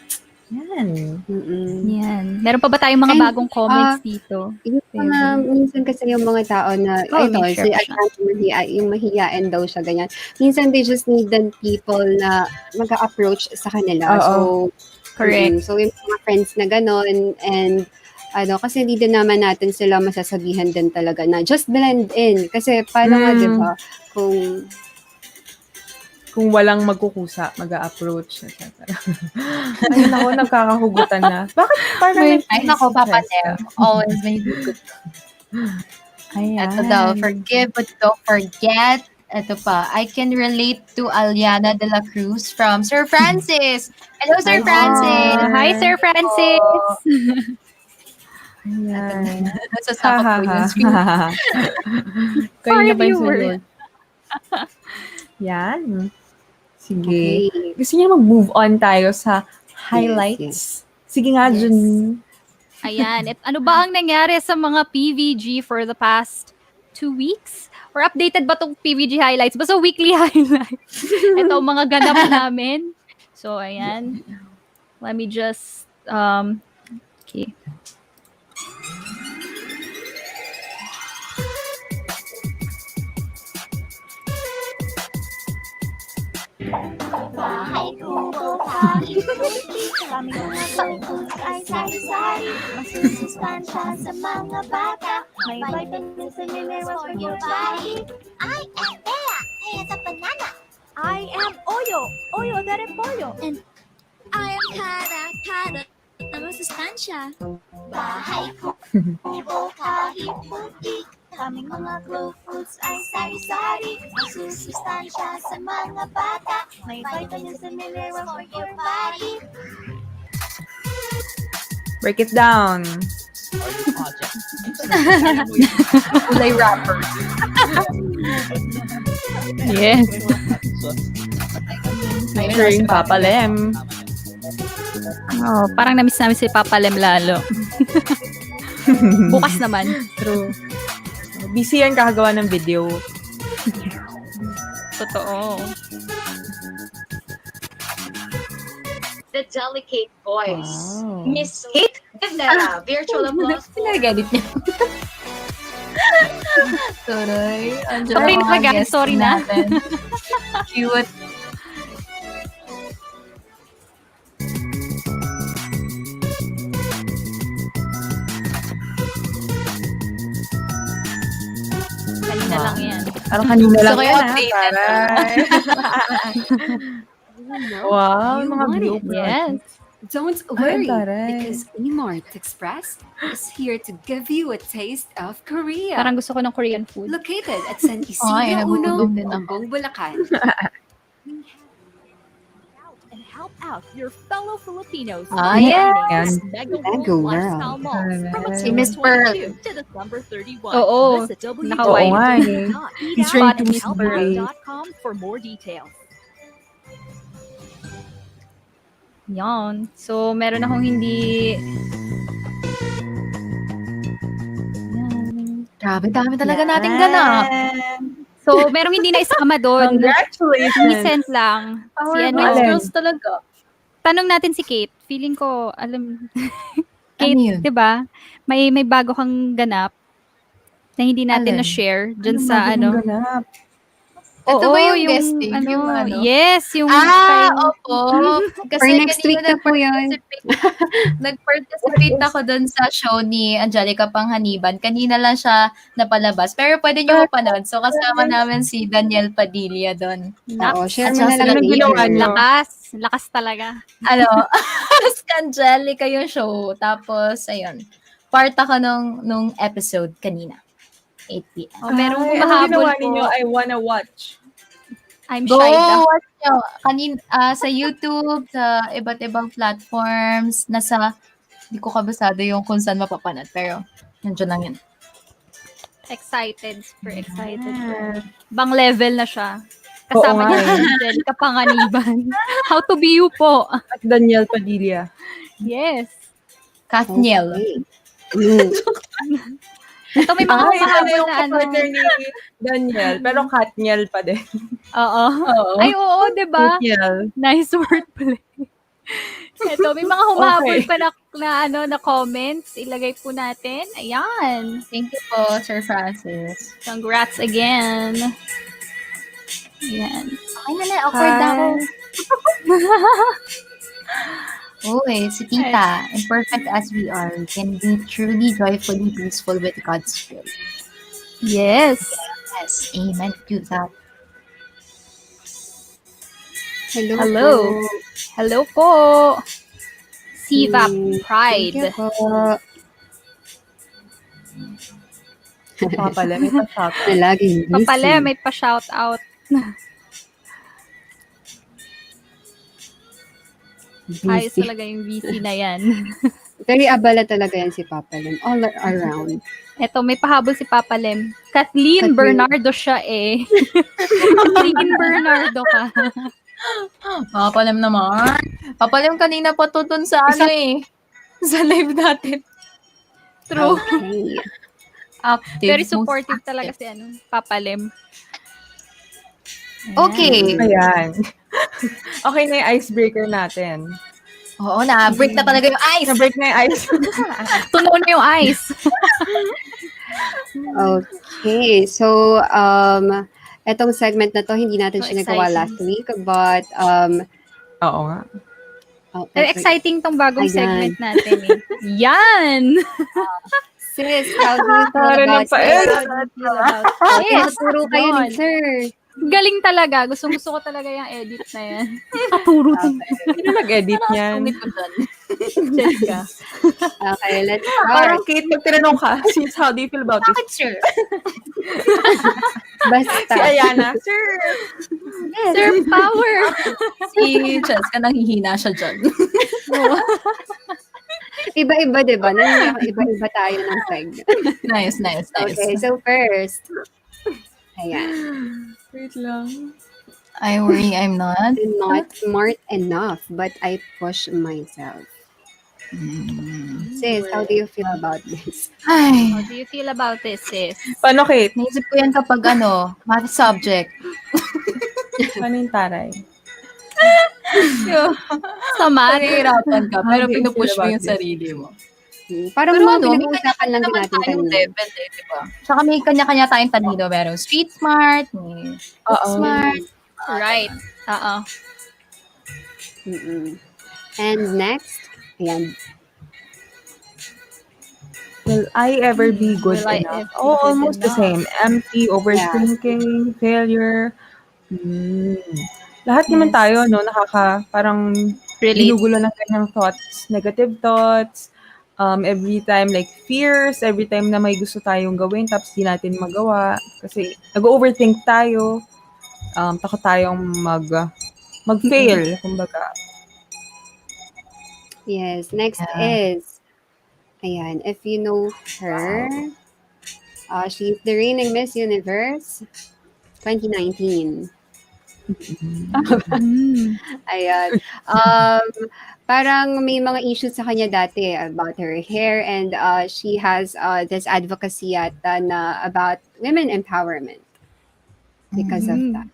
Yan. Mm-mm. Yan. Meron pa ba tayong mga And, bagong comments dito? Yung mga, minsan kasi yung mga tao na, Oh, ito, may si share pa siya. yung mahihiyain daw siya, ganyan. Minsan, they just need the people na mag-approach sa kanila. Oo. So, Correct. so yung mga friends na gano'n, and, kasi hindi din naman natin sila masasabihan din talaga na just blend in. Kasi paano nga, di ba, Kung walang magkukusa, mag-a-approach, etc. Ayun ako, nagkakahugutan na. Bakit parang may Ay, nako, Papa suggest Tem. ka? Always may good. Ayan. Ito daw, forgive but don't forget. Ito pa, I can relate to Aliana de la Cruz from Sir Francis. Hello, Sir Hi, Francis. Hi, Sir Francis! Ayan. Nasasakot ko yung screen. Kayo Sorry, na ba yung viewer. sunod? Yan. Sige. Okay. Gusto niyo mag-move on tayo sa highlights? Sige nga, Yes. Jun. Ayan. Ano ba ang nangyari sa mga PVG for the past 2 weeks? Or updated ba itong PVG highlights? Basta weekly highlights. Ito ang mga ganap namin. So, ayan. Let me just, okay. Bahay kubo, kahit munti, kaming mga tungkol ay sari-sari. Masusustansya sa mga bata, may vitamins and minerals for your body. I am Bea, Bea the banana. I am Oyo, Oyo the repolyo. And I am Kara, Kara the masustansya. Bahay kubo, kahit munti, kaming mga glow foods ay sari-sari. Masusustansya sa mga bata, may vitamins and minerals for your body. Break it down. Kulay rapper. Yes. Featuring Papa Lem. Oh, parang namiss namin si Papa Lem lalo. Bukas naman. True. Busy yan kakagawa ng video. Totoo. The delicate voice. Wow. Miss Kate, give that a virtual applause for. Pinagadit niya. Tuloy. Andiyan Sorry ang na mga talaga. guests Sorry na. natin. Cute. Kanina lang yan. Parang kanina Gusto lang ko yan, yung ha? updated. Wow, You mga want blue it. Yes. Don't worry, taray. because Emart Express is here to give you a taste of Korea. Parang gusto ko ng Korean food. Located at San Ay, Isidro Uno, nagugutom din ako. Bongbong, Bulacan. And help out your fellow Filipinos. Ah, in yeah. this Mega Mega World World. Lifestyle Malls from Si Miss October Pearl. 22 to December 31. Oo. Visit Naka-white. Oo nga eh. He's ready to miss the day. www.eatout.com for more details. Yan. So, meron akong hindi... Yan. Grabe, dami talaga nating ganap. So, merong hindi na isama doon. Congratulations. Recent lang. Si Power ano, Girls Alin? Girls talaga. tanong natin si Kate. Feeling ko, alam... Kate, Ano yun? 'di ba? May bago kang ganap na hindi natin Alin? na-share dyan sa ano. Ito ba Oo, yung guesting? Yung ano? Yes, yung Opo. Kasi For next week na po yun. Nag-participate ako dun sa show ni Angelica Panghaniban. Kanina lang siya napalabas. Pero pwede nyo mapanood. So, kasama namin si Daniel Padilla dun. Oo, share mo At na saka lang anong ginawa later. niyo? Lakas talaga. Ano, si Angelica yung show. Tapos, ayun. Part ako nung episode kanina. 8 p.m. Oh, merong Ay, humahabol ano ginawa po. ninyo? I wanna watch. I'm Go shy daw. watch nyo. Sa YouTube, sa iba't ibang platforms, hindi ko kabisado yung kung saan mapapanood. Pero, nandiyan lang yun. Excited. Super excited. Bang level na siya. Oo Kasama nga niya eh. si Angelica Panganiban. How to be you po. At Daniel Padilla. Yes. Kathniel. Ito may mga Ay, humahabol yung na ano. partner ni Daniel. Pero Katniel pa din. Oo. Oo. Ay, oo, 'di ba? Katniel. Nice wordplay. Ito, may mga humahabol Okay. pa na comments. Ilagay po natin. Ayan. Thank you po, Sir Francis. Congrats again. Ayan. Ay, awkward na ako. Hi. Si Tita, imperfect as we are, can be truly joyfully peaceful with God's will. Yes. Yes, amen to that. Hello. Hello. Po. Hello po. Siva Thank you Pride. po. Papala, may pa-shout. Na laging busy. Papale, may pa-shout out. Ayos Busy. talaga yung VC na yan. Very abala talaga yan si Papa Lim. All around. Eto, may pahabol si Papa Lem. Kathleen Kathleen. Bernardo siya eh. Kathleen Bernardo ka. Papalam naman. Papalam kanina pa to dun sa sa live natin. True. Okay. Active. Very most supportive active. talaga si Papa Lem. Okay. Ayan. Okay na yung icebreaker natin. Oo, na-break na talaga yung ice. Na-break na yung ice. Tunaw na yung ice. Okay. So, etong segment na to, hindi natin So siya nagawa exciting. last week, but, Oo nga. Exciting tong bagong Ayan. segment natin eh. Yan! Sis, how do you feel Tara about ng pa- it? How do you feel about Yes, this? turo kayo ni Yun. sir. Galing talaga. Gusto ko talaga yung edit na yan. Paturo. Sino nag-edit niyan? Check ka. Okay, let's Parang start. Kate, pag tinanong ka, sis, how do you feel about this? Bakit, sir? Basta. Si Ayana, sir. Sir Power! Si Cheska, nanghihina siya dyan. Iba-iba, di ba? Iba-iba tayo ng peg. Nice. Okay, so first. Ayan. Wait lang. I worry I'm not. I'm not smart enough, but I push myself. Sis, how do you feel about this? Ay, How do you feel about this, sis? Paano, Kate? naisip ko yan kapag math subject. Paano yung taray? Sa math? Nahihirapan ka, pero How do you pinupush feel mo about yung this? sarili mo. Parang Pero mga may pinag-uusapan lang din naman natin tayong kanina. level di ba? Tsaka may kanya-kanya tayong talino. Merong street smart, may book Oo. smart. Right. Oo. Mm-mm. And next, ayan. Will I ever be good Will I enough? ever be Oh, good almost the enough? same. Empty, overthinking, failure. Lahat naman Yes. tayo, no? Parang Relate. ginugulo ng kanyang thoughts, negative thoughts. Every time, like fears, every time na may gusto tayong gawin, tapos di natin magawa. Kasi nag-overthink tayo. Takot tayong mag-fail, kumbaga. Yes, next Yeah. is, ayan, if you know her, she's the reigning Miss Universe 2019. Mm. Ayan. Parang may mga issues sa kanya dati about her hair, and she has this advocacy yata na about women empowerment because of that.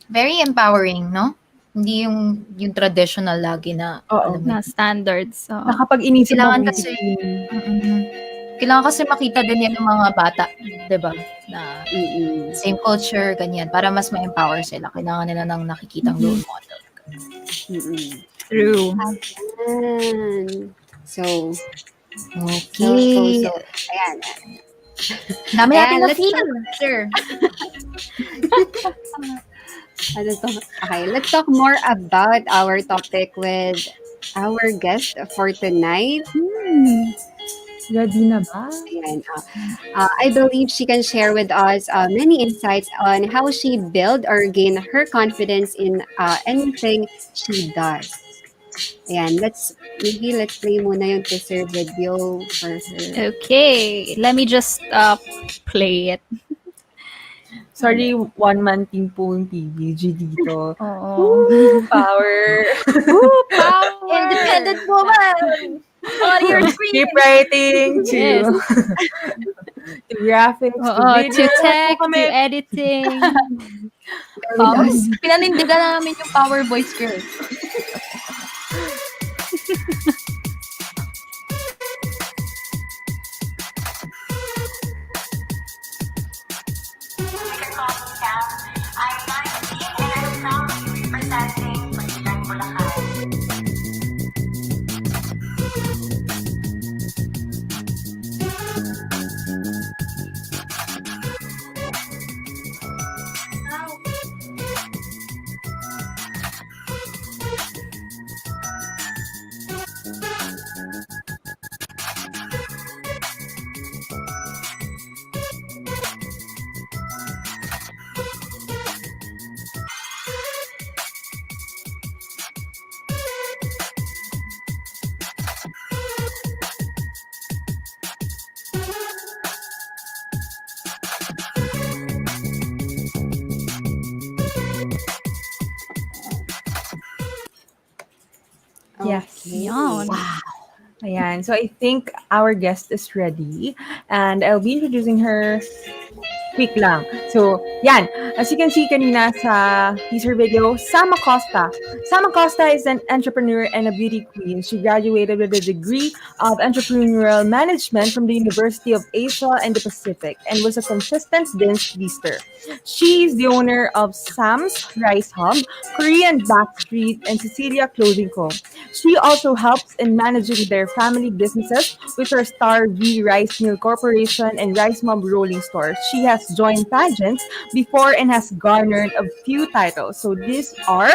Very empowering, no? Hindi yung traditional lagi na, Oo. alam mo, Na standards. So. Na kapag inisip mo, kailangan kasi, kailangan kasi makita din yan ng mga bata, di ba? Na Mm-mm. same culture, ganyan. Para mas ma-empower sila. Kailangan nila ng nakikitang role model. Mm-mm. True. Ayan. So, Okay. ayan. Dami natin Ayan, na let's feel. Sure. Ano to? Okay, let's talk more about our topic with our guest for tonight. ready na ba? Ayan, I believe she can share with us many insights on how she build or gain her confidence in anything she does. Ayan, let's play muna yung teaser video for her. Okay. Let me just play it. Sorry, one-man team po yung PBG dito. Oo. Woo, power! Power! Independent woman! On your screen! Keep writing to, Yes. to graphics, to Oo, video. to tech, Po to kami. editing. Pinanindigan namin yung power voice girl. Yes. Yan. Ayan. So I think our guest is ready and I'll be introducing her quick lang. So, yan. As you can see kanina sa teaser video, Sam Acosta. Sam Acosta is an entrepreneur and a beauty queen. She graduated with a degree of entrepreneurial management from the University of Asia and the Pacific and was a consistent binge feaster. She is the owner of Sam's Rice Hub, Korean Backstreet, and Cecilia Clothing Co. She also helps in managing their family businesses, which are Star V Rice Mill Corporation and Rice Mom Rolling Stores. She has joined pageants before and has garnered a few titles. So these are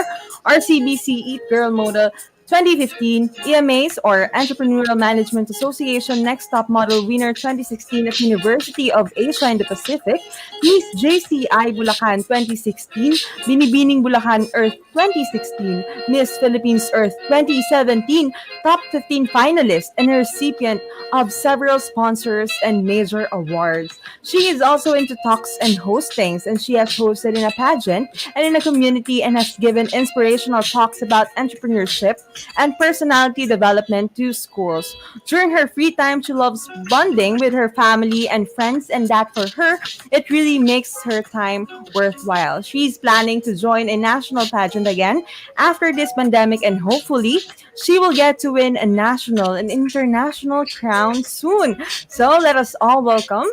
RCBC Eat Girl Model 2015, EMAs or Entrepreneurial Management Association Next Top Model winner 2016 at University of Asia and the Pacific, Miss JCI Bulacan 2016, Binibining Bulacan Earth 2016, Miss Philippines Earth 2017, top 15 finalist and a recipient of several sponsors and major awards. She is also into talks and hostings, and she has hosted in a pageant and in a community and has given inspirational talks about entrepreneurship and personality development to schools. During her free time, she loves bonding with her family and friends, and that for her, it really makes her time worthwhile. She's planning to join a national pageant again after this pandemic, and hopefully, she will get to win a national and international crown soon. So let us all welcome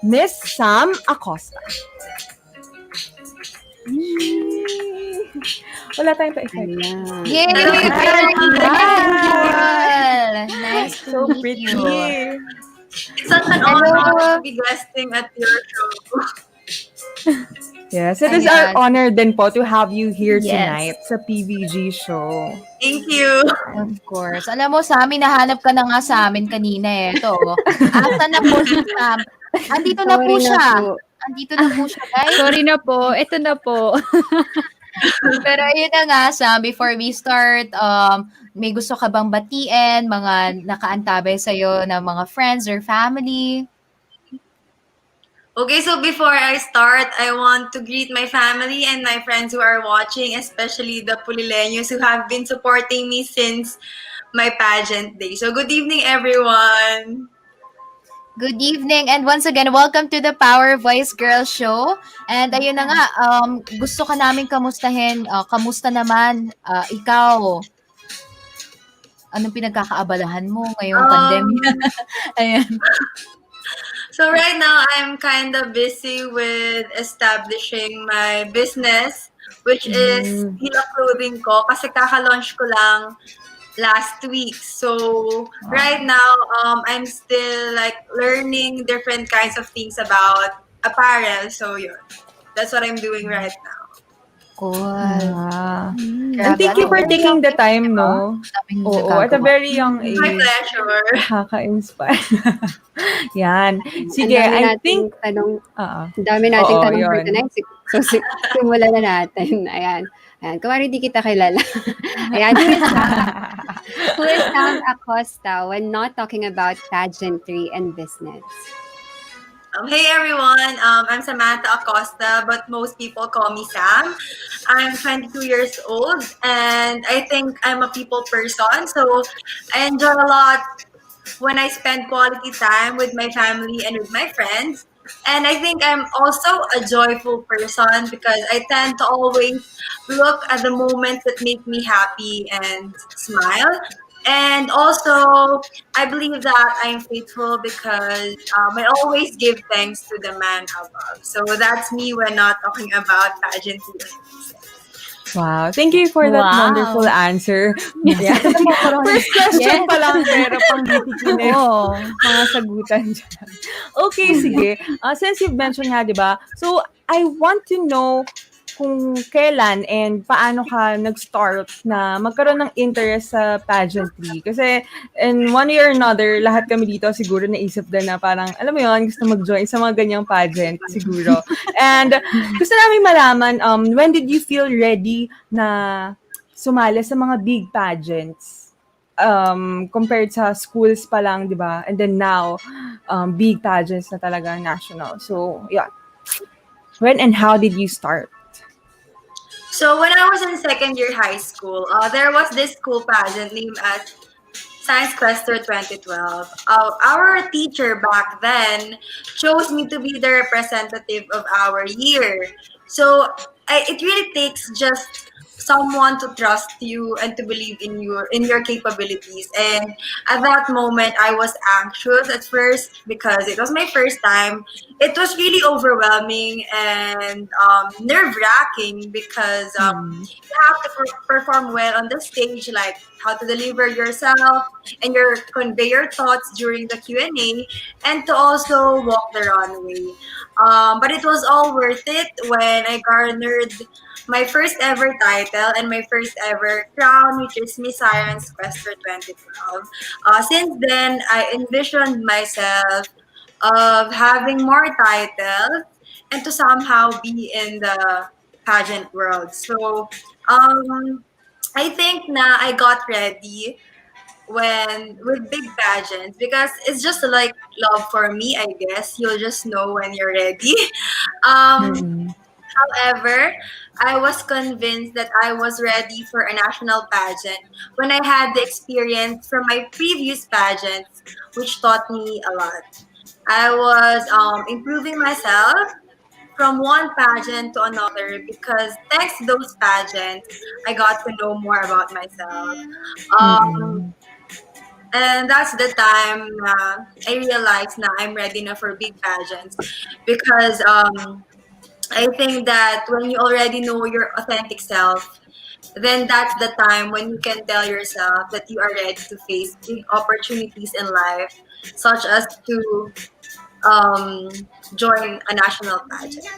Miss Sam Acosta. Wala tayong pa-effect. Ayan. Yay! Hello, Very everyone. cool! Nice to So meet pretty. you. It's such an honor to be guesting at your show. Yes, it is our Ayan. honor din po to have you here Yes. tonight sa PVG show. Thank you. Of course. Alam mo, Sam, nahanap ka na nga sa amin kanina eh. Ito, asa na po si Sam? Andito na po Sorry na siya. po. Andito na po siya, guys. Sorry na po. Ito na po. Pero ayun na nga, Sam, before we start, may gusto ka bang batiin, mga nakaantabay sa'yo na mga friends or family? Okay, so before I start, I want to greet my family and my friends who are watching, especially the Pulileños who have been supporting me since my pageant day. So good evening, everyone. Good evening, and once again, welcome to the Power Voice Girls Show. And ayun na nga, gusto ka namin kamustahin. Kamusta naman ikaw? Anong pinagkakaabalahan mo ngayong pandemya? Ayan. So right now, I'm kind of busy with establishing my business, which is Hila Clothing ko. Kasi kaka-launch ko lang last week. So right now, I'm still like learning different kinds of things about apparel. So yun, that's what I'm doing right now. Cool. And thank you for taking the time, no? Daming Oo, at a nagagawa. very young My age. pleasure. Nakaka-inspire. Yan. Sige, Ang dami I nating think... tanong, Oo. ang dami nating Oo, tanong for yun. tonight. So, simulan na natin. Ayan. Ayan. Kumari di kita kilala. Ayan. Who is Sam Acosta when not talking about pageantry and business? Hey everyone, I'm Samantha Acosta, but most people call me Sam. I'm 22 years old and I think I'm a people person. So I enjoy a lot when I spend quality time with my family and with my friends. And I think I'm also a joyful person because I tend to always look at the moments that make me happy and smile. And also, I believe that I'm faithful because I always give thanks to the man above. So that's me when not talking about pageantry. Wow. Thank you for that Wow. wonderful answer. Yeah. First question pa lang, pero pang BTQ na yung mga sagutan dyan. Okay, sige. Since you've mentioned nga, di ba? So, I want to know kung kailan and paano ka nag-start na magkaroon ng interest sa pageantry. Kasi in one way or another, lahat kami dito siguro naisip din na parang, alam mo yun, gusto mag-join sa mga ganyang pageant siguro. And gusto namin malaman, when did you feel ready na sumali sa mga big pageants? Compared sa schools pa lang, di ba? And then now, big pageants na talaga national. So, yeah. When and how did you start? So when I was in second year high school, there was this school pageant named as Science Quester 2012. Our teacher back then chose me to be the representative of our year. So it really takes just someone to trust you and to believe in your capabilities. And at that moment, I was anxious at first because it was my first time. It was really overwhelming and nerve wracking because you have to perform well on the stage, like how to deliver yourself and convey your thoughts during the Q&A, and to also walk the runway. But it was all worth it when I garnered my first ever title and my first ever crown, which is Miss Science Quester 2012. Since then, I envisioned myself of having more titles and to somehow be in the pageant world. So, I think na I got ready when with big pageants because it's just like love for me, I guess. You'll just know when you're ready. um However, I was convinced that I was ready for a national pageant when I had the experience from my previous pageants, which taught me a lot. I was improving myself from one pageant to another because thanks to those pageants, I got to know more about myself. Um, and that's the time I realized now I'm ready now for big pageants because I think that when you already know your authentic self, then that's the time when you can tell yourself that you are ready to face big opportunities in life, such as to join a national pageant.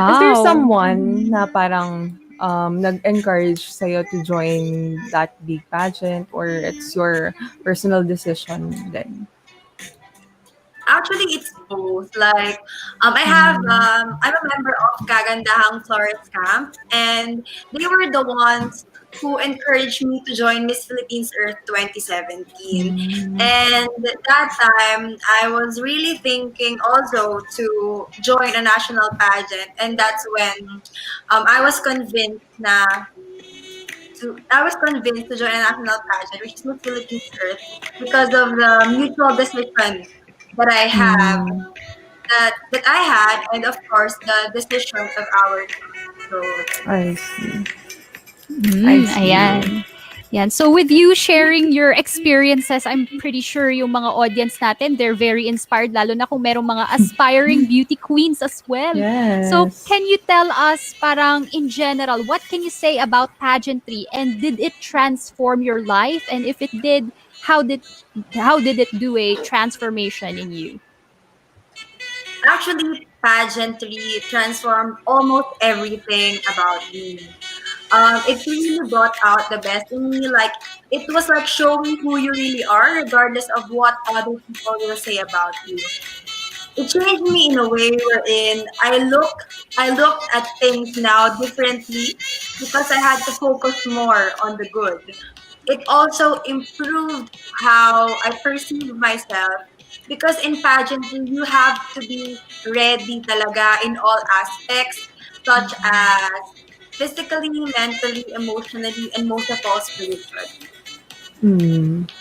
Is there Wow. someone na parang nag-encourage sa'yo to join that big pageant or it's your personal decision then? Actually, it's both. Like, I'm a member of Kagandahang Florist Camp, and they were the ones who encouraged me to join Miss Philippines Earth 2017. And that time, I was really thinking also to join a national pageant, and that's when I was convinced to join a national pageant, which is Miss Philippines Earth, because of the mutual decision that I have that I had, and of course the decision of our team. So I see. I see. Ayan. Yan. So with you sharing your experiences, I'm pretty sure yung mga audience natin, they're very inspired, lalo na kung merong mga aspiring beauty queens as well. So Yes. can you tell us, parang in general, what can you say about pageantry, and did it transform your life? And if it did, how did it do a transformation in you? actually, pageantry transformed almost everything about me. It really brought out the best in me. Like it was like showing who you really are, regardless of what other people will say about you. It changed me in a way wherein I looked at things now differently because I had to focus more on the good. It also improved how I perceive myself because in pageantry you have to be ready talaga in all aspects, such as physically, mentally, emotionally, and most of all spiritually.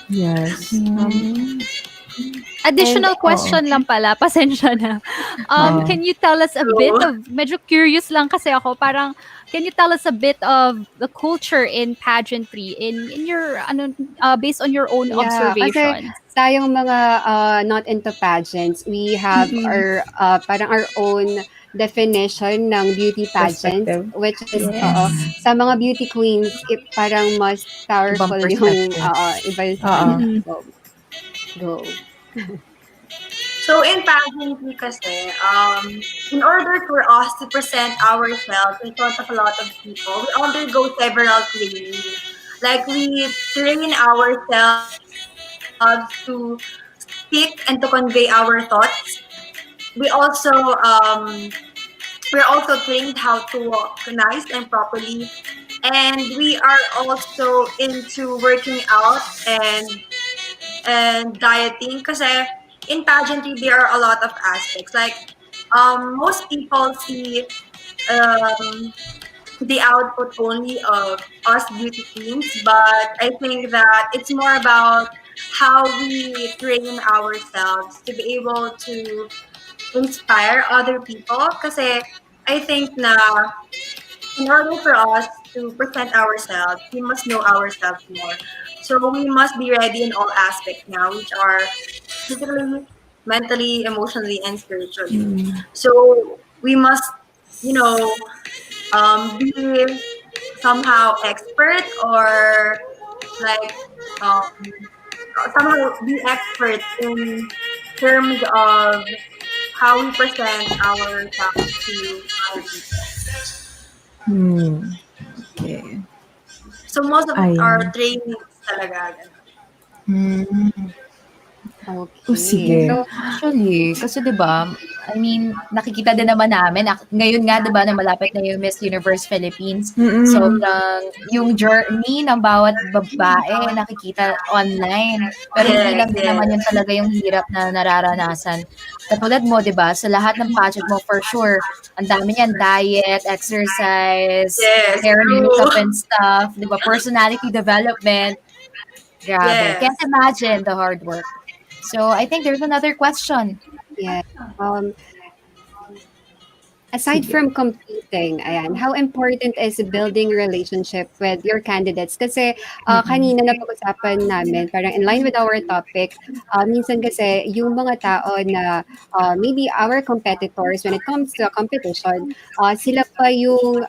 Yes. And Additional question lang pala, pasensya na. Can you tell us a bit So of, medyo curious lang kasi ako, parang, can you tell us a bit of the culture in pageantry in your, ano, based on your own Yeah, kasi observations? tayong mga not into pageants, we have our parang our own definition ng beauty pageants, perspective. which is Yes. sa mga beauty queens, parang mas Ibang powerful yung perspective. iba yung Oo. so, go. So in pageantry kasi, in order for us to present ourselves in front of a lot of people, we undergo several trainings. Like we train ourselves to speak and to convey our thoughts. We also we're also trained how to walk nice and properly, and we are also into working out and dieting kasi in pageantry there are a lot of aspects like most people see um the output only of us beauty queens, but I think that it's more about how we train ourselves to be able to inspire other people. Kasi I think na in order for us to present ourselves, we must know ourselves more. So we must be ready in all aspects now, which are physically, mentally, emotionally, and spiritually. So we must, you know, be somehow expert or like somehow be expert in terms of how we present ourselves to other people. Okay. So most of it are Ayan. trainings talaga. Ganun. Okay. Sige. So, Actually, kasi 'di ba, I mean, nakikita din naman namin ngayon nga 'di ba na malapit na yung Miss Universe Philippines. Sobrang yung journey ng bawat babae nakikita online. Pero hindi Yes, lang din yes. naman yun talaga yung hirap na nararanasan. Katulad mo 'di ba, sa lahat ng pageant mo for sure, ang dami niyan diet, exercise, Yes, hair and true. makeup and stuff, 'di ba, personality development. Grabe. Yes. Can't imagine the hard work. So I think there's another question. yeah. Aside Sige. from competing, ayan, how important is building relationship with your candidates? Kasi kanina napag-usapan namin, parang in line with our topic, minsan kasi yung mga tao na maybe our competitors when it comes to a competition, sila pa yung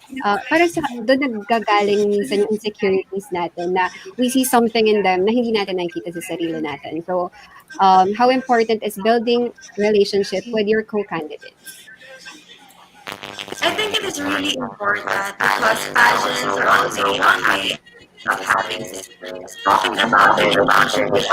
parang doon naggagaling minsan yung insecurities natin na we see something in them na hindi natin nakikita sa sarili natin. So, how important is building relationship with your co-candidates? I think it is really important because pageants are also one way of having sisters talking about their relationship.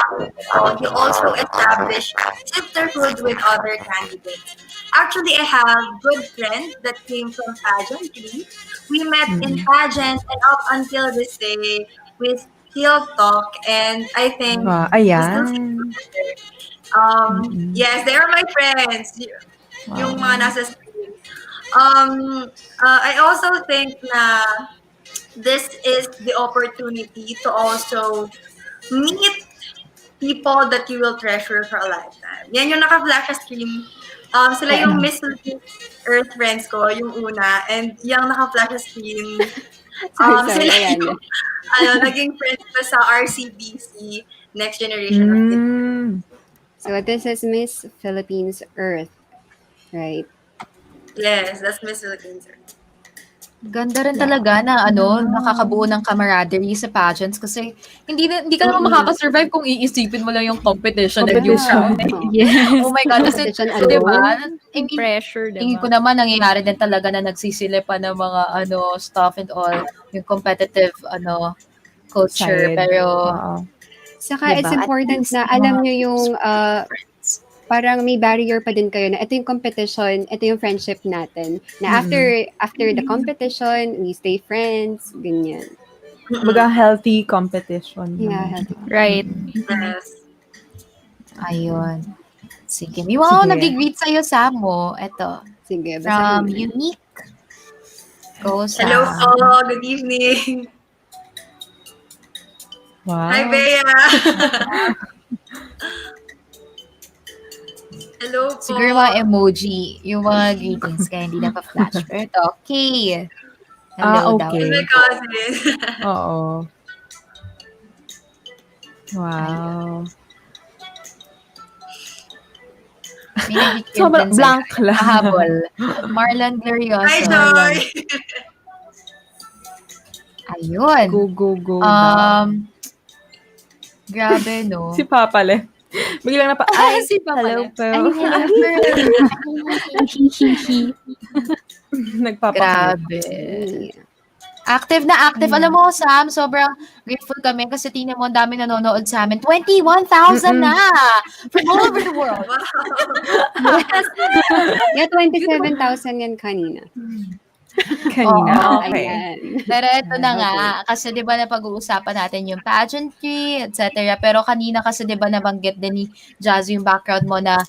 So you also establish sisterhood with other candidates. Actually, I have good friends that came from pageantry. We met in pageant, and up until this day, we still talk, and I think Wow, we still see ayan. together. Yes, they are my friends. Yung mga nasa screen. I also think na this is the opportunity to also meet people that you will treasure for a lifetime. Yan yung naka-flash sa screen. Sila yung Miss Earth friends ko, yung una. And yung naka-flash sa screen, Sorry, sila ayan. yung naging friends ko sa RCBC, Next Generation of Kids. So this is Miss Philippines Earth, right? Yes, that's Miss Philippines. Ganda rin talaga na nakakabuo ng camaraderie sa pageants kasi hindi ka naman makaka-survive kung iisipin mo lang yung competition and yung Competition. crowd. Yes. Oh my God, kasi Competition 'di ba? alone. I mean, Pressure, tingin ko diba? naman nangyayari din talaga na nagsisilipan ng mga stuff and all, yung competitive culture. Side. Pero, Oo. Saka di it's ba, at important least na mga alam nyo yung friends. parang may barrier pa din kayo na ito yung competition, ito yung friendship natin. Na after the competition, we stay friends, ganyan. Kumbaga healthy competition. Yeah, naman. healthy. Right. Yes. Ayun. Sige. May mga Sige. nag-greet sa'yo, Samo. Ito. Sige, From basahin mo. Unique. Go, Sam. Hello po. Good evening. Wow. Hi, Bea. Hello po. Siguro yung mga emoji, yung mga greetings, kaya hindi na pa-flash. Pero ito, okay. Hello daw. okay. My cousin. Oo. Wow. May nag-greet Sobrang din sa'yo. blank lang. Kahabol. Marlon Glorioso. Hi, Joy. Ayun. Go daw. Grabe, no? Si Papa Le. Biglang Si Papa hello Le. po. Nagpapakita. Grabe. Active na active. Alam mo, Sam, sobrang grateful kami kasi tingnan mo, ang dami nanonood sa amin. 21,000 na! From all over the world. Wow. Yeah, 27,000 yan kanina. Kanina, Oo. okay. Ayan. Pero ito na nga, Okay. kasi 'di ba napag-uusapan natin yung pageantry, et cetera. Pero kanina kasi 'di ba nabanggit din ni Jazz yung background mo na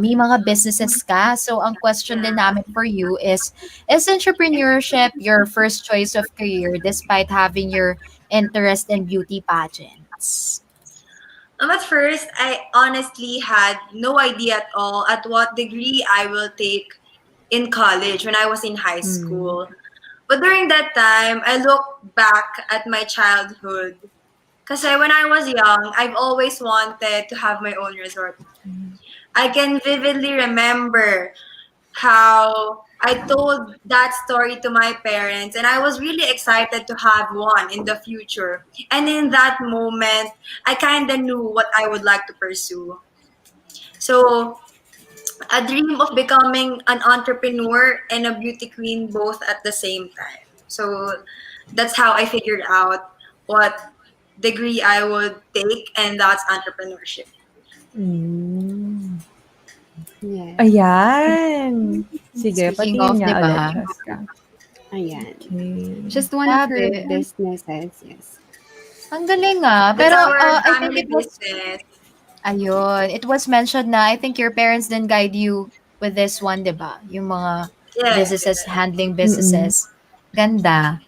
may mga businesses ka. So ang question din namin for you is entrepreneurship your first choice of career despite having your interest in beauty pageants? At first, I honestly had no idea at all at what degree I will take in college when I was in high Mm. school. But during that time, I look back at my childhood. Because when I was young, I've always wanted to have my own resort. I can vividly remember how I told that story to my parents, and I was really excited to have one in the future. And in that moment, I kind of knew what I would like to pursue. So, a dream of becoming an entrepreneur and a beauty queen both at the same time. So, that's how I figured out what degree I would take, and that's entrepreneurship. Hmm. Yes. Ayan. Sige, Speaking of, patingin 'di nga ulit, ba? Cheska. Ayan. Okay. Just one of her Grabe. businesses. Yes. Ang galing ah. That's Pero our I think family it was business. ayun, it was mentioned na I think your parents then guide you with this one, 'di ba? Yung mga Yes, businesses, yes. handling Mm-mm. businesses. Ganda.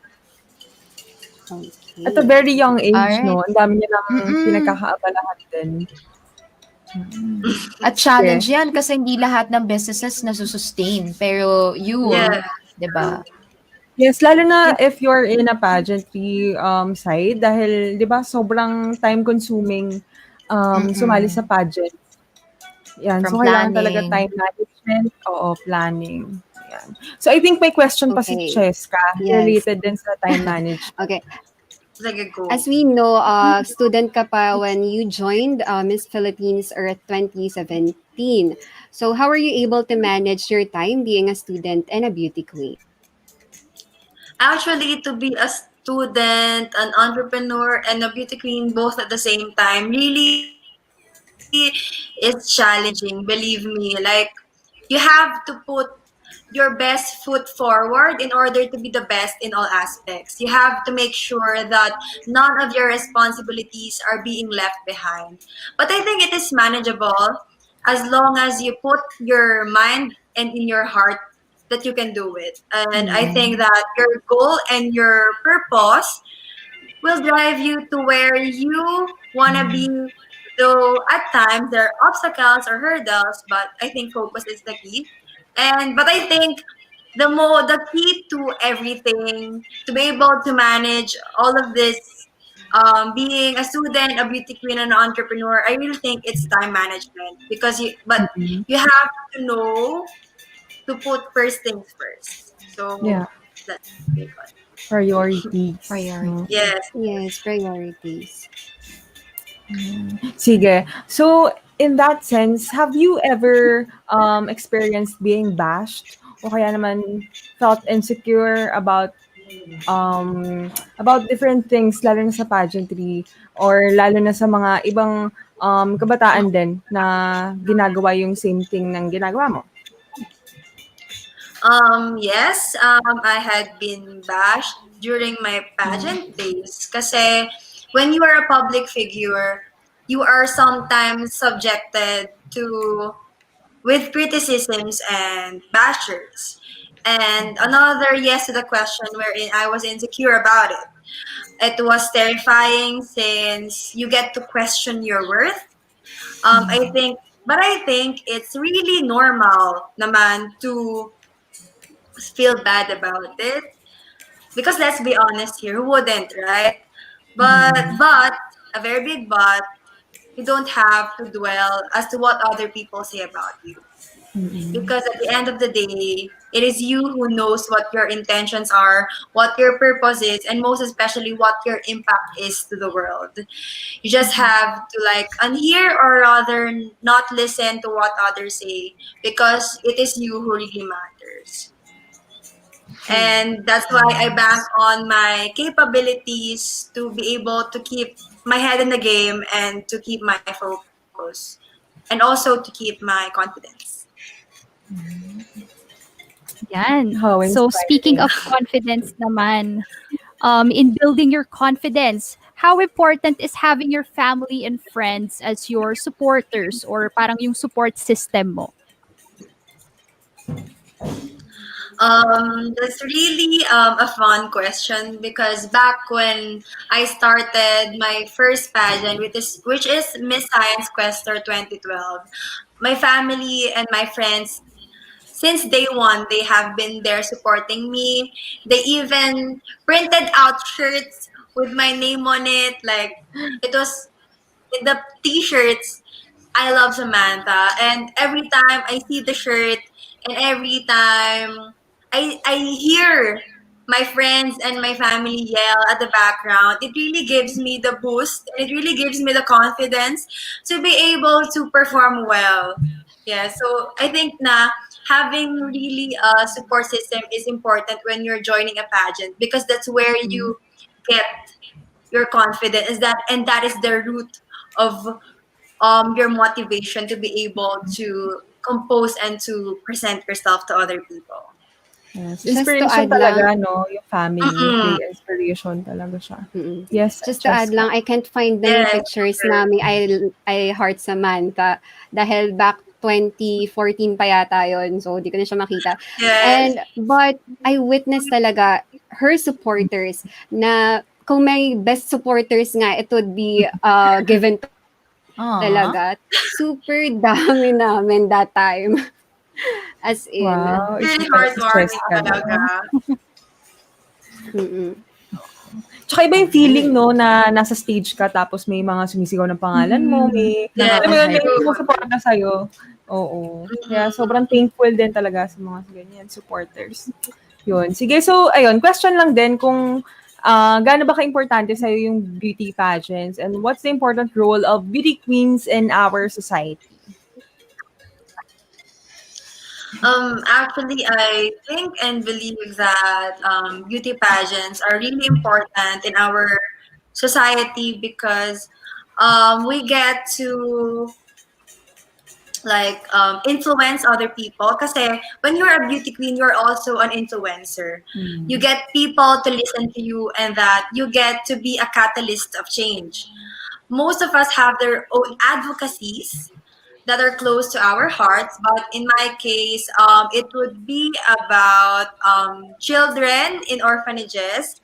At a Okay. very young age, Alright. no? Ang dami niya ng Mm. pinagkakaabalahan din. At challenge Sige. 'yan kasi hindi lahat ng businesses nasusustain. Pero you, Yeah. 'di ba? Yes, lalo na Yun if you're in a pageantry side dahil 'di ba sobrang time consuming sumali mm. sa pageant. Yan, From so kailangan talaga planning. time management, oo, planning. Yan. So I think may question pa si Okay. Cheska Yes. related din sa time management. Okay. Sige, As go. we know, student ka pa when you joined Miss Philippines Earth 2017. So how are you able to manage your time being a student and a beauty queen? Actually, to be a student, an entrepreneur, and a beauty queen both at the same time really is challenging. Believe me. Like, you have to put your best foot forward in order to be the best in all aspects. You have to make sure that none of your responsibilities are being left behind. But I think it is manageable as long as you put your mind and in your heart that you can do it. And I think that your goal and your purpose will drive you to where you want to be. Though at times there are obstacles or hurdles, but I think focus is the key. And but I think the key to everything to be able to manage all of this, being a student, a beauty queen, and an entrepreneur, I really think it's time management because Mm-mm. you have to know to put first things first. Yeah, So that's it. priorities. No? Priority. Yes. Yes, priorities. Sige. So, in that sense, have you ever experienced being bashed o kaya naman felt insecure about different things lalo na sa pageantry or lalo na sa mga ibang kabataan din na ginagawa yung same thing ng ginagawa mo? Yes, I had been bashed during my pageant days kasi when you are a public figure, you are sometimes subjected to with criticisms and bashers. And another yes to the question wherein I was insecure about it. It was terrifying since you get to question your worth. I think it's really normal naman to feel bad about it because let's be honest here, who wouldn't, right? But a very big but, you don't have to dwell as to what other people say about you. Because at the end of the day, it is you who knows what your intentions are, what your purpose is, and most especially what your impact is to the world. You just have to like unhear or rather not listen to what others say because it is you who really matters. And that's why I bank on my capabilities to be able to keep my head in the game and to keep my focus and also to keep my confidence. Yan. How So speaking inspiring. of confidence naman, in building your confidence, how important is having your family and friends as your supporters or parang yung support system mo? That's really a fun question because back when I started my first pageant, which is Miss Science Quester 2012, my family and my friends, since day one, they have been there supporting me. They even printed out shirts with my name on it. Like it was in the t-shirts, I love Samantha. And every time I see the shirt and every time I hear my friends and my family yell at the background, it really gives me the boost and it really gives me the confidence to be able to perform well. Yeah, so I think na having really a support system is important when you're joining a pageant because that's where you get your confidence is that and that is the root of your motivation to be able to compose and to present yourself to other people. Yes, Just to inspiration add lang, talaga 'no, yung family, Mm-mm. big inspiration talaga siya. mm. Yes, Just to add Cheska. lang, I can't find na yung Yes, pictures sure. namin I Heart Samantha dahil back 2014 pa yata yon. So, di ko na siya makita. Yes. But I witnessed talaga her supporters na kung may best supporters nga, it would be given to Aw. talaga. Super dami namin that time. As in. Wow, Really isa pala si heartwarming Cheska talaga. 'no. Mm-mm. Tsaka iba yung feeling 'no, na nasa stage ka tapos may mga sumisigaw ng pangalan mo, Mhm. may Yes, alam mo yun, may Nakaka-hype. true. sumusuporta sa'yo. Oo. Kaya Mm-mm. sobrang thankful din talaga sa mga ganyan supporters. Yun. Sige, so ayun, question lang din kung gaano ba ka-importante sa'yo yung beauty pageants and what's the important role of beauty queens in our society? Actually, I think and believe that beauty pageants are really important in our society because we get to like influence other people. Kasi when you're a beauty queen, you're also an influencer. You get people to listen to you, and that you get to be a catalyst of change. Most of us have their own advocacies that are close to our hearts. But in my case, it would be about children in orphanages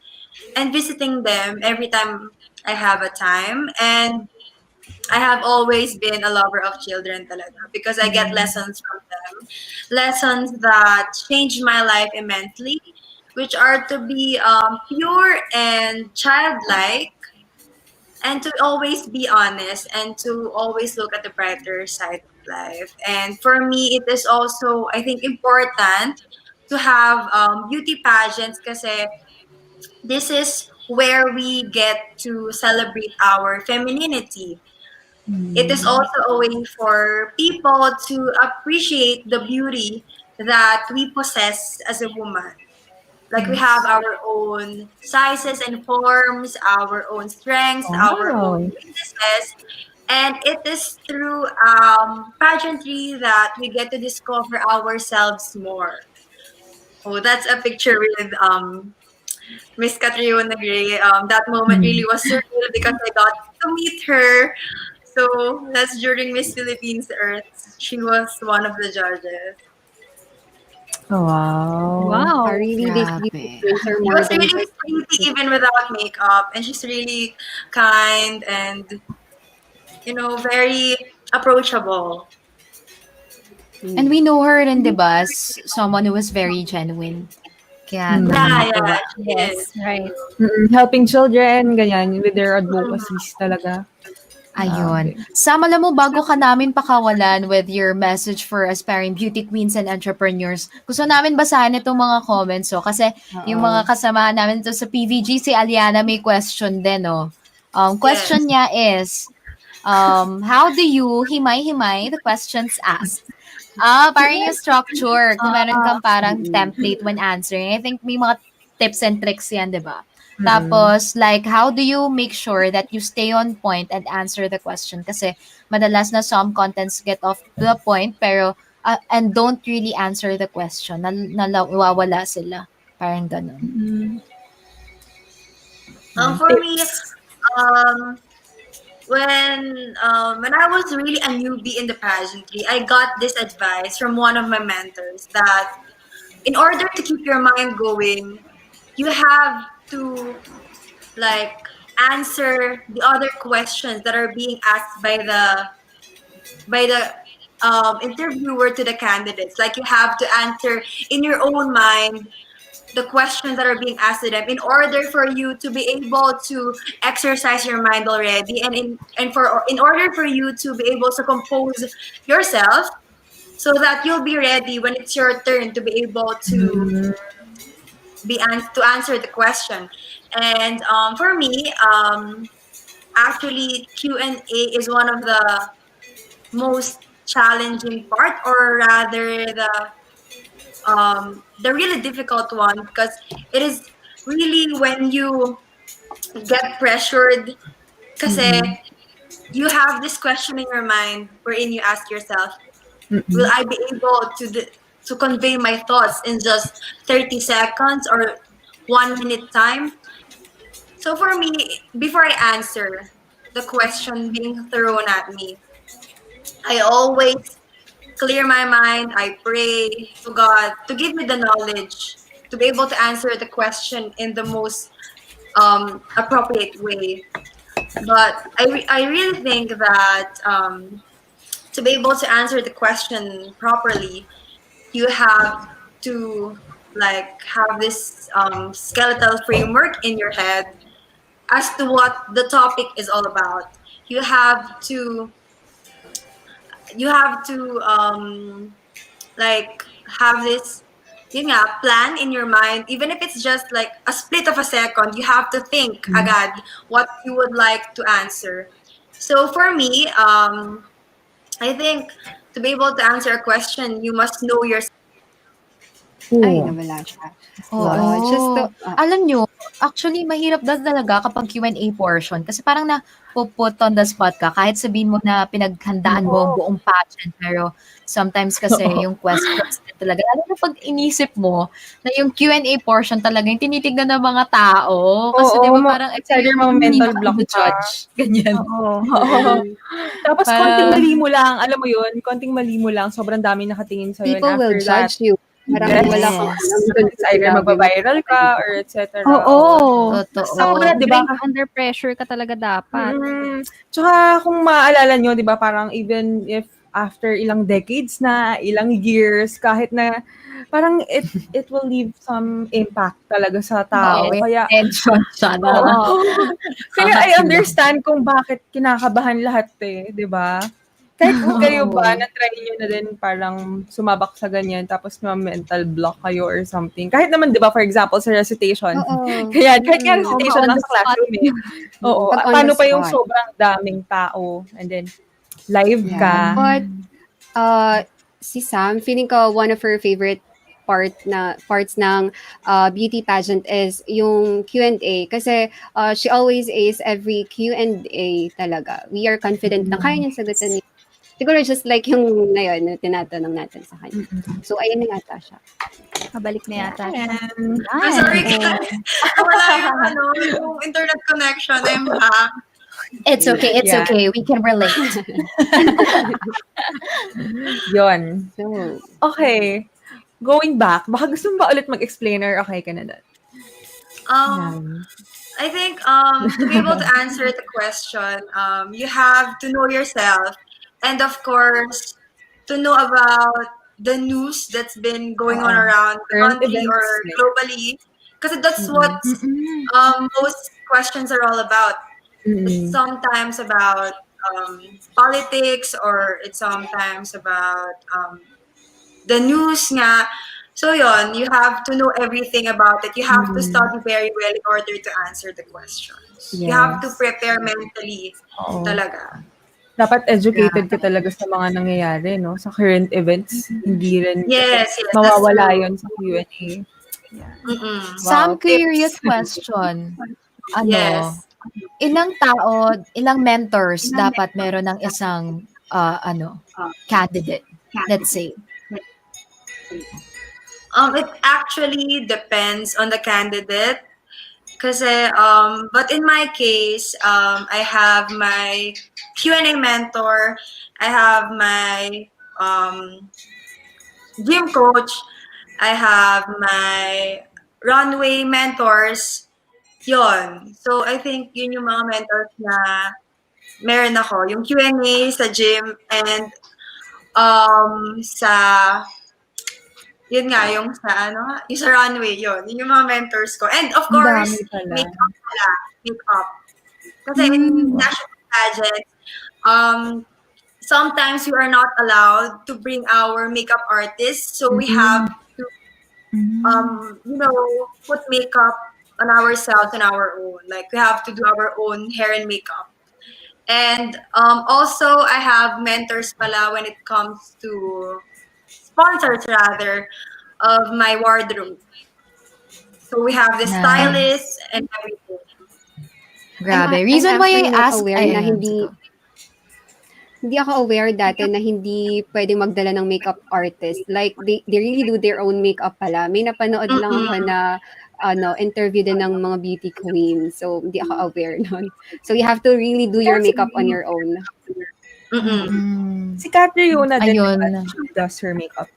and visiting them every time I have a time. And I have always been a lover of children talaga because I get lessons from them. Lessons that changed my life immensely, which are to be pure and childlike and to always be honest and to always look at the brighter side of life. And for me, it is also, I think, important to have beauty pageants because this is where we get to celebrate our femininity. It is also a way for people to appreciate the beauty that we possess as a woman. Like we have our own sizes and forms, our own strengths, our own Wow. weaknesses, and it is through pageantry that we get to discover ourselves more. Oh, that's a picture with Miss Catriona Gray. That moment really was surreal because I got to meet her. So that's during Miss Philippines Earth. She was one of the judges. Oh, wow. Wow. Really, these beauty Grabe. queens are She more was than really just pretty even without makeup, and she's really kind and very approachable. And we know her rin, 'di ba, as someone who was very genuine. Kaya Yeah, yeah, nakakatuwa. she is. Yes, right. Helping children, ganyan, with their Mhm. advocacies talaga. Ayun. Grabe. Sam, alam mo, bago ka namin pakawalan with your message for aspiring beauty queens and entrepreneurs, gusto namin basahin itong mga comments. So, kasi yung Oo. mga kasamahan namin ito sa PVG, si Aliana may question din, no? Yes. Question niya is, how do you himay-himay the questions asked? Parang yung structure. Kung meron kang parang Mm. template when answering. I think may mga tips and tricks yan, di ba? Mm. Tapos, like, how do you make sure that you stay on point and answer the question? Kasi, madalas na some contents get off the point, pero and don't really answer the question. Nawawala sila. Parang ganun. Mm. For me, Tips. um, when I was really a newbie in the pageantry, I got this advice from one of my mentors that in order to keep your mind going, you have to like answer the other questions that are being asked by the interviewer to the candidates. Like you have to answer in your own mind the questions that are being asked to them in order for you to be able to exercise your mind already, and in order for you to be able to compose yourself so that you'll be ready when it's your turn to be able to to answer the question. And for me, actually Q&A is one of the most challenging part, or rather the really difficult one, because it is really when you get pressured, kasi you have this question in your mind wherein you ask yourself, will I be able to convey my thoughts in just 30 seconds or 1 minute time? So for me, before I answer the question being thrown at me, I always clear my mind. I pray to God to give me the knowledge to be able to answer the question in the most appropriate way. But I really think that to be able to answer the question properly, you have to like have this skeletal framework in your head as to what the topic is all about. You have to like have this plan in your mind, even if it's just like a split of a second. You have to think agad what you would like to answer. So for me, I think to be able to answer a question, you must know yourself. Ay, Oo. nawala siya. Oo. Just to, Alam nyo, actually, mahirap daw talaga kapag Q&A portion. Kasi parang put on the spot ka. Kahit sabihin mo na pinaghandaan mo ang buong pageant. Pero sometimes kasi yung questions din talaga. Lalo na pag inisip mo na yung Q&A portion talaga yung tinitignan ng mga tao. Kasi Oo, di ba parang ito it's either yung mga mental block ka. judge. Ganyan. Oo. Oo. Tapos konting Parang, mali mo lang, alam mo yun, konting mali mo lang, sobrang dami nakatingin sa'yo. And people will after that, judge you. Parang yes, wala kang alam dun it's sa either sinabi mo. magba-viral ka or etc. Oo. totoo. Sobra, di ba? Under pressure ka talaga dapat. Tsaka kung maaalala nyo, di ba, parang even if after ilang decades na, ilang years, kahit na parang it will leave some impact talaga sa tao. Oo, may Kaya, tension siya na. oo. Kaya I Kakasilaw. understand kung bakit kinakabahan lahat di ba? Kahit kayo ba, na-try nyo na din parang sumabak sa ganyan, tapos mental block kayo or something. Kahit naman, di ba, for example, sa recitation. Oo. Kaya, kahit nga recitation On lang the sa classroom Oo. Pag on Paano the pa yung spot. sobrang daming tao and then live Yeah. ka. But, si Sam, feeling ko one of her favorite parts ng beauty pageant is yung Q&A kasi she always ace every Q&A talaga. We are confident na kaya niya sagutin niya. Siguro just like yung ngayon na tinatanong natin sa kanya. So, ayun na yata siya. Kabalik na yata siya. I'm sorry guys. Wala yung internet connection. I'm back. It's okay, it's Yeah. okay. We can relate. Yon. So, Okay. Going back, baka gusto mo ba ulit mag-explainer? Okay ka na doon. I think to be able to answer the question, you have to know yourself, and of course, to know about the news that's been going on around the Current country or events. globally, because that's what most questions are all about. It's sometimes about politics, or it's sometimes about the news nga. So yon, you have to know everything about it. You have to study very well in order to answer the questions. You have to prepare mentally Oo. talaga. Dapat educated ka talaga sa mga nangyayari, no? Sa current events. Hindi rin Yes, that's mawawala true. yon sa Q&A. Mm-mm. Sam, Wow, curious tips. question. Yes. Ilang mentors dapat meron ng isang candidate, let's say? It actually depends on the candidate. Kasi, but in my case, I have my Q&A mentor, I have my um, gym coach, I have my runway mentors, yon. So, I think yun yung mga mentors na meron ako. Yung Q&A sa gym and sa yun nga, yung sa ano nga, yung sa runway, yun. Yun yung mga mentors ko. And of Ang course, dami pala. makeup pala. Makeup. Kasi in national pageants, sometimes we are not allowed to bring our makeup artists. So we have to, put makeup on ourselves on our own. Like we have to do our own hair and makeup. And also, I have mentors pala when it comes to sponsors rather of my wardrobe. So we have the stylist Nice. and everything. Grabe. I'm Reason why actually I not ask, aware ay, na ayan, hindi sige. hindi ako aware dati na hindi pwedeng magdala ng makeup artist. Like, they really do their own makeup pala. May napanood lang ako Mm-mm. na interview din ng mga beauty queens. So, hindi ako aware nun. So, you have to really do your makeup on your own. Mm-mm. Mm. Si Catriona din, Ayun. diba? She does her makeup.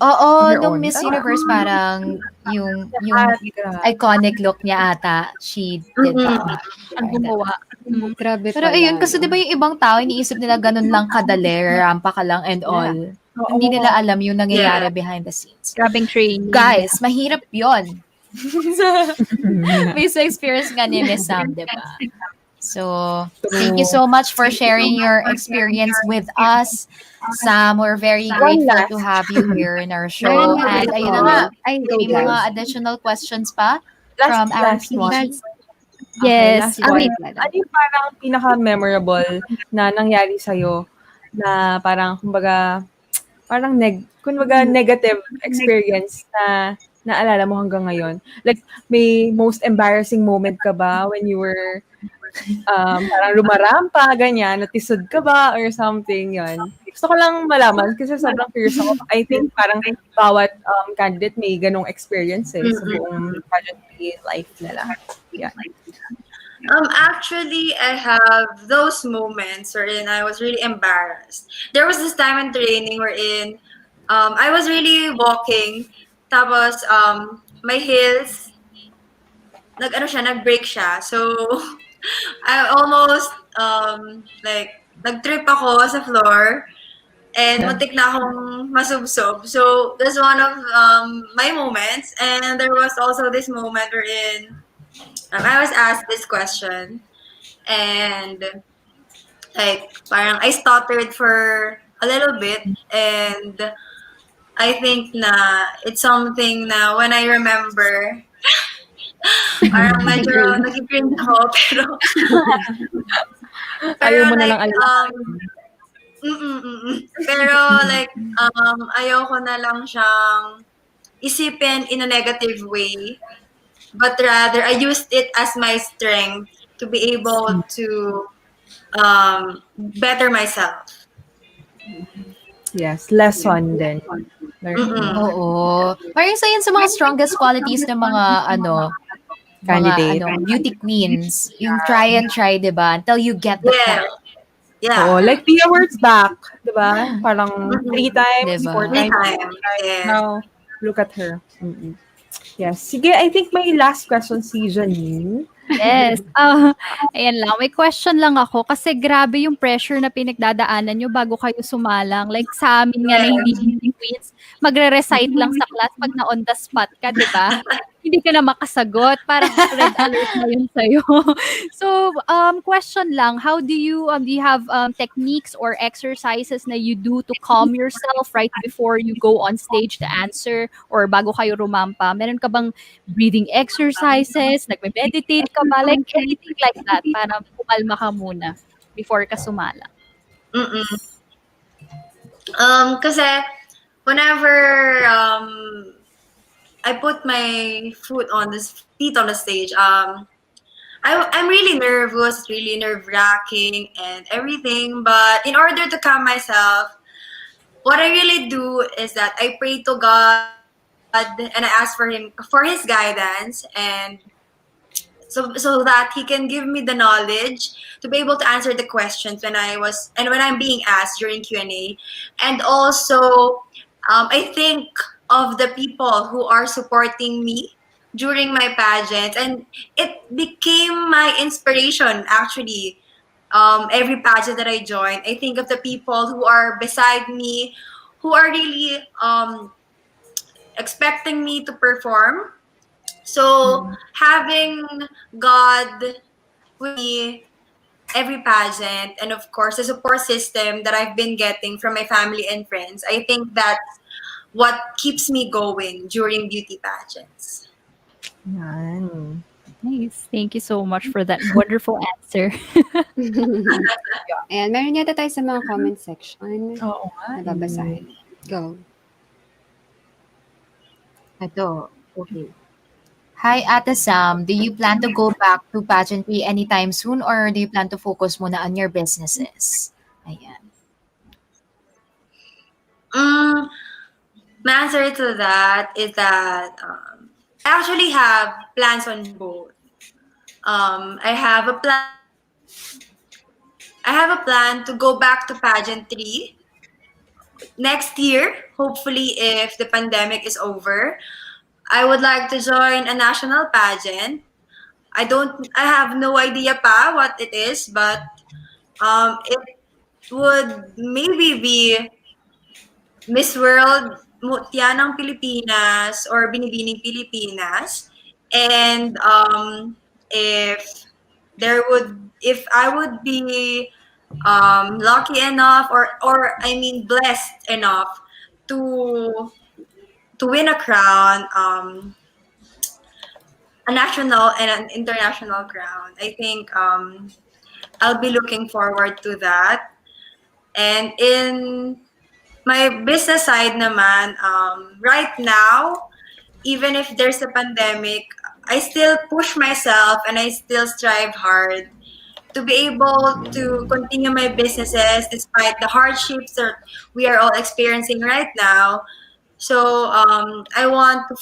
Oo, Her nung own. Miss Tama. Universe parang yung Grabe. iconic look niya ata, she did that. Ang gumawa. Grabe Pero pala. ayun, kasi no? di ba yung ibang tao, iniisip nila ganun lang kadali, rampa ka lang and all. Oo. Hindi nila alam yung nangyayari Yeah. behind the scenes. Grabing training. Guys, mahirap yon. Based sa experience nga ni Miss Sam, di ba? So, thank you so much for sharing your experience with us. Sam, we're very grateful to have you here in our show. And ayun na nga, Ay, go may mga guys. additional questions pa from our Last one. PG. Yes. Last one. Wait, madam. Ano yung parang pinaka-memorable na nangyari sa'yo na parang, kumbaga negative experience na naalala mo hanggang ngayon? Like, may most embarrassing moment ka ba when you were parang lumarampa, ganyan, natisod ka ba or something, yun. Gusto ko lang malaman kasi sobrang curious ako. I think parang bawat candidate may ganong experience sa buong pageantry life nila. Yeah. Actually, I have those moments wherein I was really embarrassed. There was this time in training wherein I was really walking, tapos my heels, nag-break siya. So, I almost, nag-trip ako sa floor and muntik na akong masubsob. So, that's one of my moments. And there was also this moment wherein I was asked this question and parang I stuttered for a little bit and I think na it's something na when I remember, parang medyo nag-cringe ako, Ayaw mo na like, lang alam. pero like, ayoko na lang siyang isipin in a negative way, but rather I used it as my strength to be able to better myself. Yes, lesson din. Oo. Parang isa yan sa mga strongest qualities ng mga Candidate. beauty queens. Yung try and try, di ba? Until you get the Yeah. point. Yeah. Oo, like Pia Words back, di ba? Parang 3 times, Diba? 4 Three times. times. Yes. Now, look at her. Yes. Sige, I think may last question si Janine. Yes. Ayan lang. May question lang ako kasi grabe yung pressure na pinagdadaanan nyo bago kayo sumalang. Like sa amin nga na hindi beauty queens, magre-recite lang sa class pag na on the spot ka, di ba? Hindi ka na makasagot. Parang red alert na yun sa'yo. So, question lang, how do you have techniques or exercises na you do to calm yourself right before you go on stage to answer or bago kayo rumampa? Meron ka bang breathing exercises? Nagme-meditate ka ba? Like anything like that para pumalma ka muna before ka sumala. Kasi whenever I put my feet on the stage, I'm really nervous, really nerve-wracking and everything. But in order to calm myself, what I really do is that I pray to God and I ask for His guidance, and so that He can give me the knowledge to be able to answer the questions when I'm being asked during Q&A. And also, I think of the people who are supporting me during my pageants, and it became my inspiration actually. Every pageant that I join, I think of the people who are beside me, who are really expecting me to perform. So having God with me every pageant, and of course the support system that I've been getting from my family and friends, I think that's what keeps me going during beauty pageants. Yan. Nice. Thank you so much for that wonderful answer. Ayan, meron yata tayo sa mga comment section Oo nga na eh. babasahin. Go. Ito, okay. Hi, Ate Sam. Do you plan to go back to pageantry anytime soon or do you plan to focus muna on your businesses? Ayan. Mm, my answer to that is that I actually have plans on both. I have a plan to go back to pageantry next year, hopefully if the pandemic is over. I would like to join a national pageant. I have no idea pa what it is, but it would maybe be Miss World Mutya ng Pilipinas or Binibining Pilipinas. And if if I would be lucky enough, or I mean blessed enough to win a crown, a national and an international crown, I think I'll be looking forward to that. And in my business side naman, right now, even if there's a pandemic, I still push myself and I still strive hard to be able to continue my businesses despite the hardships that we are all experiencing right now. So I want to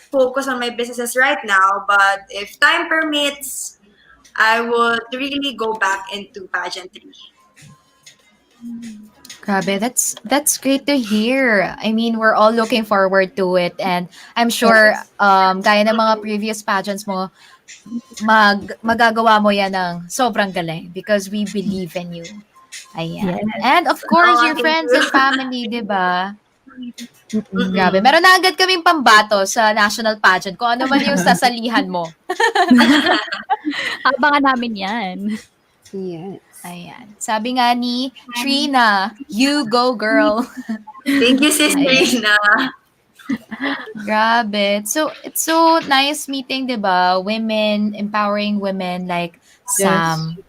focus on my businesses right now, but if time permits, I would really go back into pageantry. Grabe, that's great to hear. I mean, we're all looking forward to it and I'm sure gaya ng mga previous pageants mo, magagawa mo yan ng sobrang galing because we believe in you. Ayan. Yes. And of course, Oh, your thank friends you. and family, di ba? Grabe. Mm-mm. Meron na agad kaming pambato sa national pageant kung ano man yung sasalihan mo. Abangan namin yan. Yes. Ayan. Sabi nga ni Trina, you go girl. Thank you, Sis Ayan. Rina. Grabe. So, it's so nice meeting, di ba? Women, empowering women like Sam.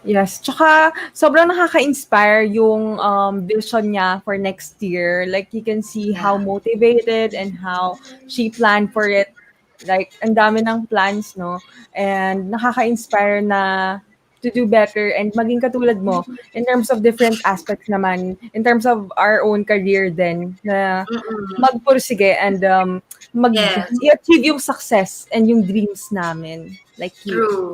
Yes. Tsaka, sobrang nakaka-inspire yung vision niya for next year. Like, you can see how Yeah. motivated and how she planned for it. Like, ang dami ng plans, no? And nakaka-inspire na to do better and maging katulad mo in terms of different aspects naman, in terms of our own career din, na Mm-mm. magpursige and Yes, i-achieve yung success and yung dreams namin. Like you. true.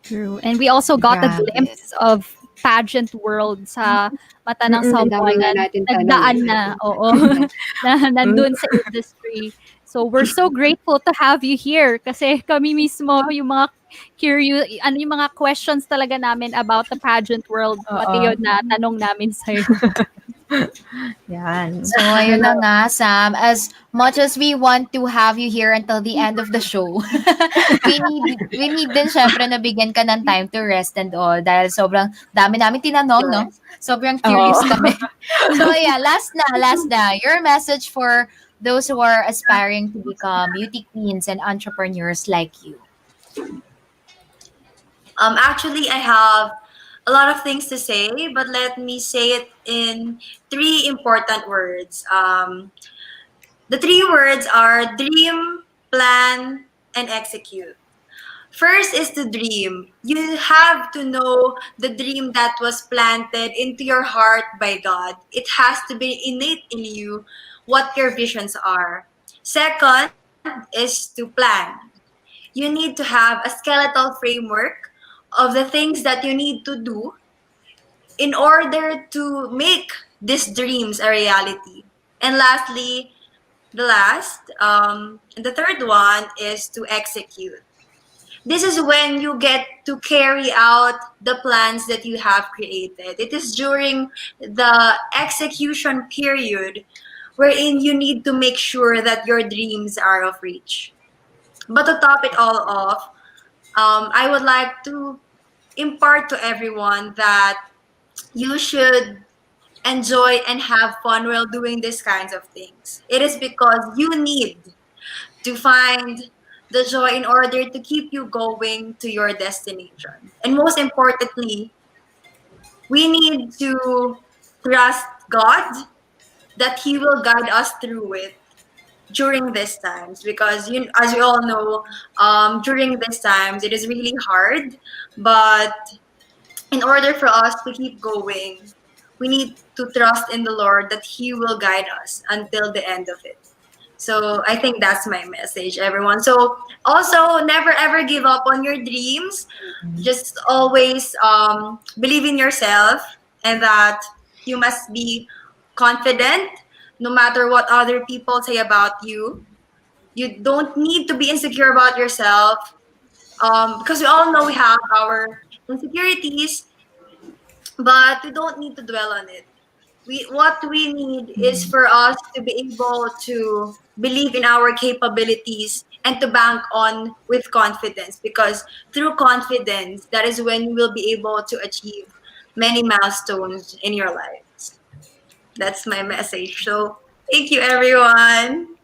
True. And we also got a Grabe. glimpse of pageant world sa mata ng Ang dami someone nga na natin nagdaan tanong. na, oo, na nandun sa industry. So we're so grateful to have you here kasi kami mismo yung mga curious, ano yung mga questions talaga namin about the pageant world, pati Oo. yun na tanong namin sa'yo. Yan. So, ayun na nga, Sam. As much as we want to have you here until the end of the show, we need din syempre na bigyan ka ng time to rest and all dahil sobrang dami namin tinanong, no? Sobrang curious Oo. kami. So, yeah, last na. Your message for those who are aspiring to become beauty queens and entrepreneurs like you. Actually, I have a lot of things to say, but let me say it in three important words. The three words are dream, plan, and execute. First is to dream. You have to know the dream that was planted into your heart by God. It has to be innate in you what your visions are. Second is to plan. You need to have a skeletal framework of the things that you need to do in order to make these dreams a reality. And lastly, the third one is to execute. This is when you get to carry out the plans that you have created. It is during the execution period wherein you need to make sure that your dreams are of reach. But to top it all off, I would like to impart to everyone that you should enjoy and have fun while doing these kinds of things. It is because you need to find the joy in order to keep you going to your destination. And most importantly, we need to trust God that He will guide us through it during these times because as you all know, during these times it is really hard, but in order for us to keep going, we need to trust in the Lord that He will guide us until the end of it. So I think that's my message, everyone. So also, never ever give up on your dreams. Just always believe in yourself and that you must be confident no matter what other people say about you. You don't need to be insecure about yourself because we all know we have our insecurities, but we don't need to dwell on it. What we need is for us to be able to believe in our capabilities and to bank on with confidence because through confidence that is when you will be able to achieve many milestones in your lives. That's my message. So thank you, everyone.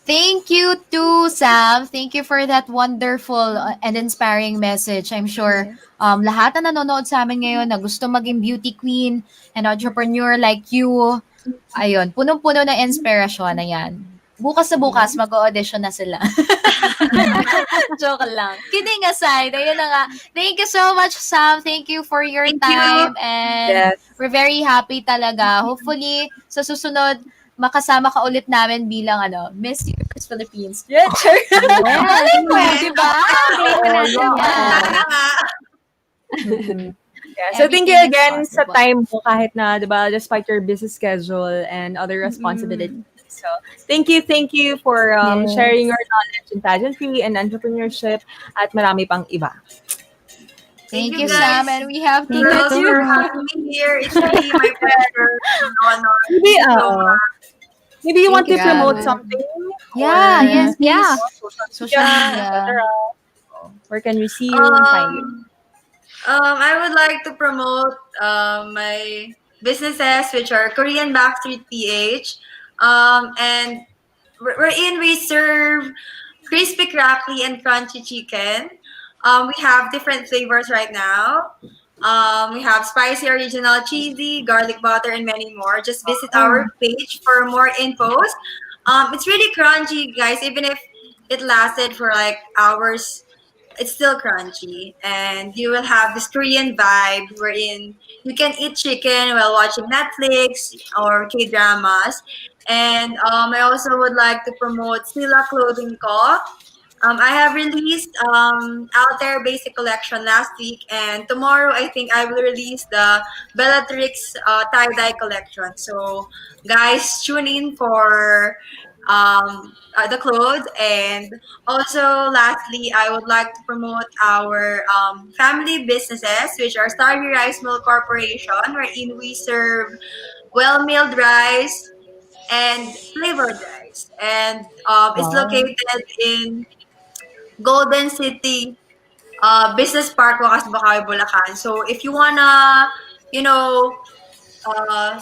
Thank you too, Sam. Thank you for that wonderful and inspiring message. I'm sure lahat na nanonood sa amin ngayon na gusto maging beauty queen and entrepreneur like you, ayun, punong-puno ng inspirasyon na yan. Bukas sa bukas, mag-audition na sila. Joke lang. Kidding aside, ayun na nga. Thank you so much, Sam. Thank you for your Thank time. you. And Yes. we're very happy talaga. Hopefully, sa susunod, makasama ka ulit namin bilang Miss Universe Philippines. Sure. Malay mo, di ba? Oo, Yeah. Sana nga. Yeah. So thank you Everything is again sa possible. time mo kahit na, 'di ba, despite your busy schedule and other responsibilities. So thank you for Yes. sharing your knowledge in pageantry and entrepreneurship at marami pang iba. Thank you you, Sam. guys, And we have to girls, let you. for having me here. It's really my pleasure and honor. Maybe Thank you so uh, much. maybe you want Thank to you, promote Sam. something Yeah, or yes, please. Yeah. Social media. etc. Where can we see you and find you? I would like to promote my businesses, which are Korean Backstreet PH, and wherein we serve crispy, crackly, and crunchy chicken. We have different flavors right now. We have spicy, original, cheesy, garlic butter, and many more. Just visit our page for more infos. It's really crunchy, guys. Even if it lasted for like hours, it's still crunchy, and you will have this Korean vibe wherein you can eat chicken while watching Netflix or K dramas. And I also would like to promote Sila Clothing Co. I have released Out There Basic Collection last week, and tomorrow I think I will release the Bellatrix tie dye collection. So, guys, tune in for the clothes. And also, lastly, I would like to promote our family businesses, which are Starry Rice Mill Corporation, wherein we serve well milled rice and flavored rice. And it's Wow. located in Golden City Business Park, Wakas Bakaw, Bulacan. So if you wanna, you know, uh,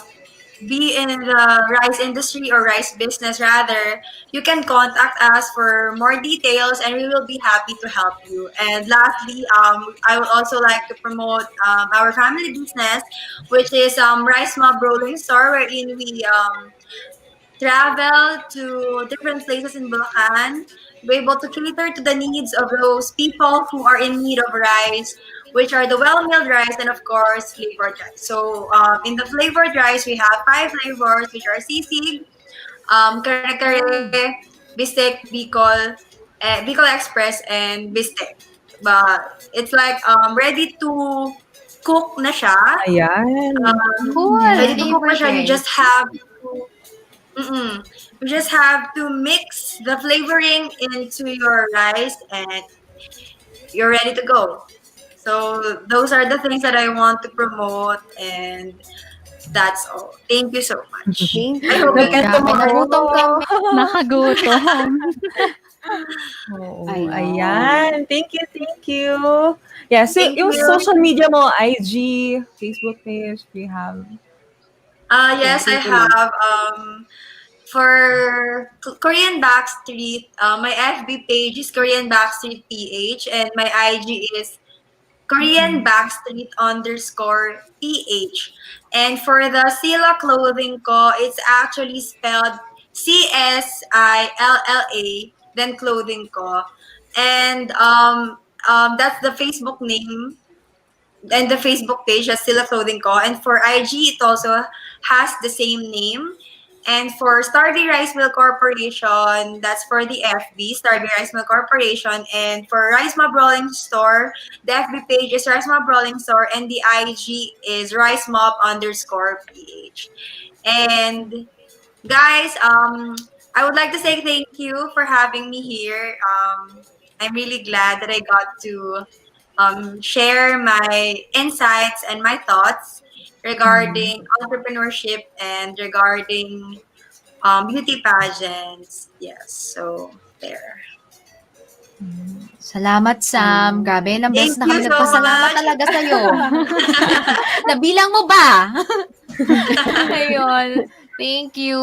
be in the rice industry or rice business rather, you can contact us for more details and we will be happy to help you. And lastly, I would also like to promote our family business, which is Rice Mob Rolling Store, wherein we travel to different places in Bulacan, be able to cater to the needs of those people who are in need of rice, which are the well-milled rice and of course flavored rice. So in the flavored rice, we have 5 flavors, which are sisig, kare-kare, bistek, Bicol Express, and bistek. But it's like ready to cook na siya. Ayan. Cool. Ready to cook na Favorite siya. You rice. just have to you just have to mix the flavoring into your rice and you're ready to go. So those are the things that I want to promote and that's all. Thank you so much. Thank I hope you get Grabe, tomorrow. nagutom kami. Nakagutom. Oo, Ayun. ayan. Thank you, thank you. Yeah, so Thank yung you. social media mo, IG, Facebook page, we have. Yes, I thank you, have. For Korean Backstreet, my FB page is Korean Backstreet PH, and my IG is Korean Backstreet _ PH. And for the Sila clothing ko, it's actually spelled CSILLA, then clothing ko. And that's the Facebook name and the Facebook page is Sila Clothing Co. And for IG, it also has the same name. And for Starby Rice Mill Corporation, that's for the FB, Starby Rice Mill Corporation. And for Rice Mob Rolling Store, the FB page is Rice Mob Rolling Store, and the IG is Rice Mob _ PH. And guys, I would like to say thank you for having me here. I'm really glad that I got to share my insights and my thoughts regarding entrepreneurship and regarding beauty pageants. Yes, so there. Salamat, Sam. Grabe, ilang beses Thank na you kami so nagpasalamat much. talaga sa'yo. Nabilang mo ba? Ayun. Thank you.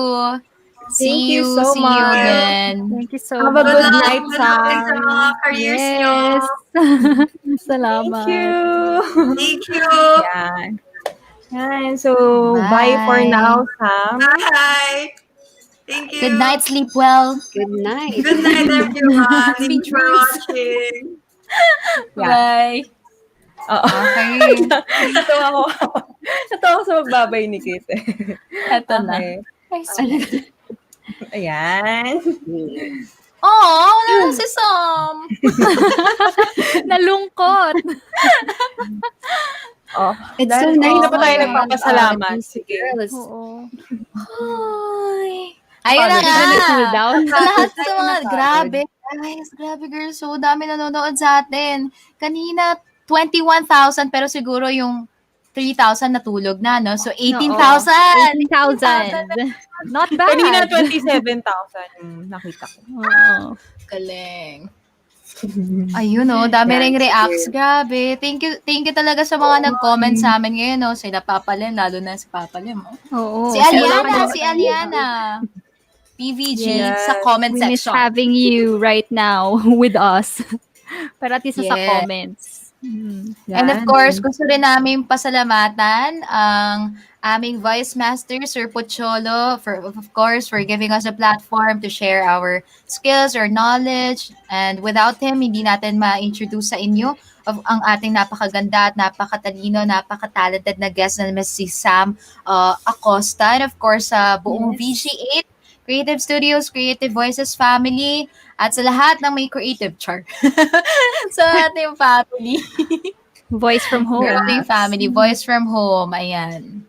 Thank you so See you much. again. Thank you so Have a much. good night, Good luck din sa mga Sam. careers nyo. Yes. Thank Salamat. you. Thank you. Yan. Yan. So, bye for Bye. now, Sam. Bye. Thank you. Good night, sleep well. Good night. Good night, everyone. Thank Sweet you for dreams. watching. Yeah. Bye. Oo. Okay. Natawa ako. Natawa ako sa magbabay ni Kate. Eto na. Okay. Ay, sweet. Ayan. Oh, wala na si Sam. Nalungkot. Oh, It's dahil so nice kanina pa tayo na nagpapasalamat. Sige. Girls. Oo. Ay. Ayun na Pagod nga. na cool down. Sa lahat sa mga, grabe. Guys, grabe girls. So, dami nanonood sa atin. Kanina, 21,000 pero siguro yung 3,000 natulog na, no? So, 18,000. 18,000. Not bad. Kanina 27,000 nakita ko. Oo. Galing. Ayun, no? Dami ring reacts. Grabe. Thank you talaga sa mga nag-comment sa amin ngayon, no? Sila Papa Lim, lalo na si Papa Lim. Oh. Oo. Si Aliana. PVG Yes. sa comment We miss section. having you right now with us. Pero at least sa Yes. comments. And of course, gusto rin namin pasalamatan ang aming Voice Master, Sir Pocholo, of course, for giving us a platform to share our skills or knowledge. And without him, hindi natin ma-introduce sa inyo ang ating napakaganda at napakatalino, napakatalented na guest na si Sam Acosta. And of course, sa buong VG8, Creative Studios, Creative Voices family, at sa lahat ng may creative char. Sa ating family. Voice from home. Ating family. Voice from home. Ayan.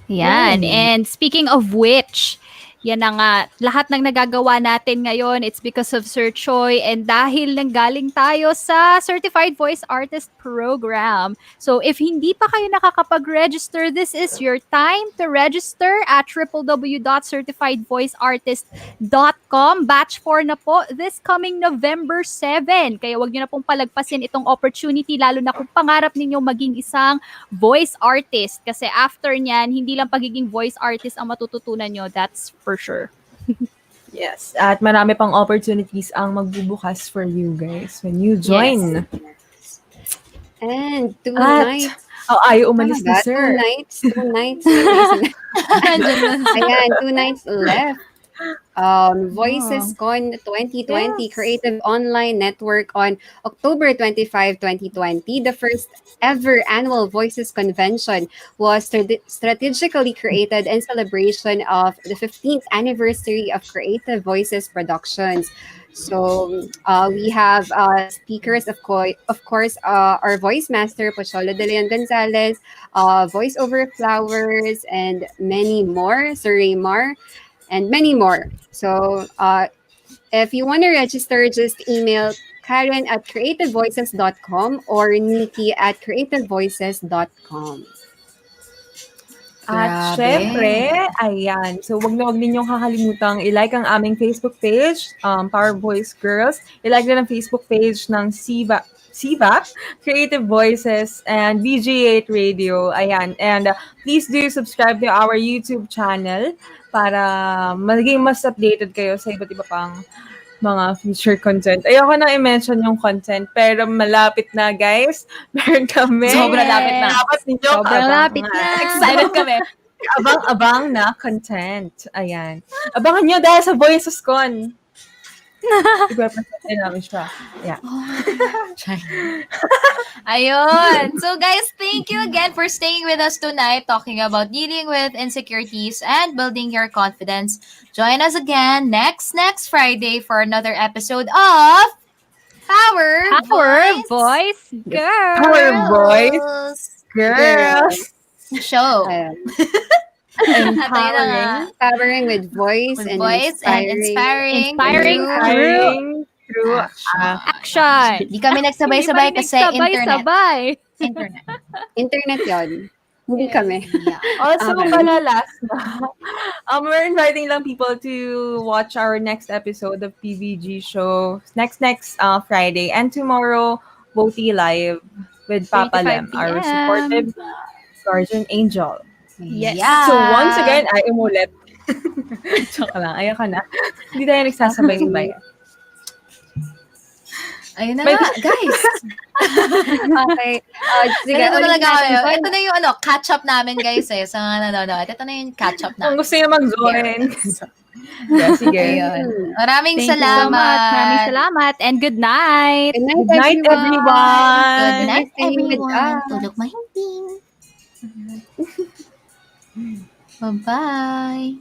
Yan. And speaking of which, yan na nga, lahat ng nagagawa natin ngayon, it's because of Sir Choi, and dahil nanggaling tayo sa Certified Voice Artist Program. So if hindi pa kayo nakakapag-register, this is your time to register at www.certifiedvoiceartist.com. Batch 4 na po this coming November 7. Kaya wag nyo na pong palagpasin itong opportunity, lalo na kung pangarap ninyong maging isang voice artist. Kasi after nyan, hindi lang pagiging voice artist ang matututunan nyo. That's for sure. Yes. At marami pang opportunities ang magbubukas for you guys when you join. And tonight, Oh, ayaw Tama umalis ni ba? sir. 2 nights. Ayan, 2 nights left. Oh. VoicesCon 2020 Yes. Creative Online Network on October 25, 2020. The first ever annual Voices Convention was strategically created in celebration of the 15th anniversary of Creative Voices Productions. So we have speakers, of course, our voice master, Pocholo de Leon Gonzalez, Voice Over Flowers, and many more, Sir Raymar, and many more. So if you want to register, just email Karen at creativevoices.com or Nikki at creativevoices.com. At Grabe. syempre, ayan. So, wag na wag ninyong kakalimutang i-like ang aming Facebook page, Power Voice Girls. I-like din ang Facebook page ng CVAC, Creative Voices, and BG8 Radio. Ayan. And please do subscribe to our YouTube channel para maging mas updated kayo sa iba't iba pang mga future content. Ayoko na i-mention yung content, pero malapit na, guys. Meron kami. Sobrang lapit na. Dapat ninyong Sobrang lapit abangan. na. Excited kami. Abang-abang na content. Ayan. Abangan nyo dahil sa Voices Con. I-represent din namin siya. Yeah. Ayun. So guys, thank you again for staying with us tonight talking about dealing with insecurities and building your confidence. Join us again next Friday for another episode of Power Voice Girl. Power Voice Girls Girls. Show. Ayan. Empowering. Empowering with voice, With and voice and inspiring Inspiring Through Action. Di kami nagsabay-sabay kasi internet. Sabay. Internet. internet yon. Hindi kami. Yeah. Also, Okay. pala last na, we're inviting lang people to watch our next episode of PVG show next Friday, and tomorrow Voti Live with 3 to Papa 5 Lem, our p.m. supportive guardian angel. Yes. Yeah. So once again, ay umulit. Joke lang, ayoko na. Hindi tayo nagsasabay-sabay. Ayun na May- nga, guys. Okay. Sige, Ganito ulit talaga natin kayo. to. Ito na yung catch-up namin, guys, sa mga nanonood. Ito na yung catch-up Kung namin. gusto niya mag-join. Yeah, sige. Ayun. Maraming Thank you so much. Maraming salamat and good night. Good night, Good night, everyone. Good night, Staying with everyone. us. Tulog mahimbing. Bye-bye.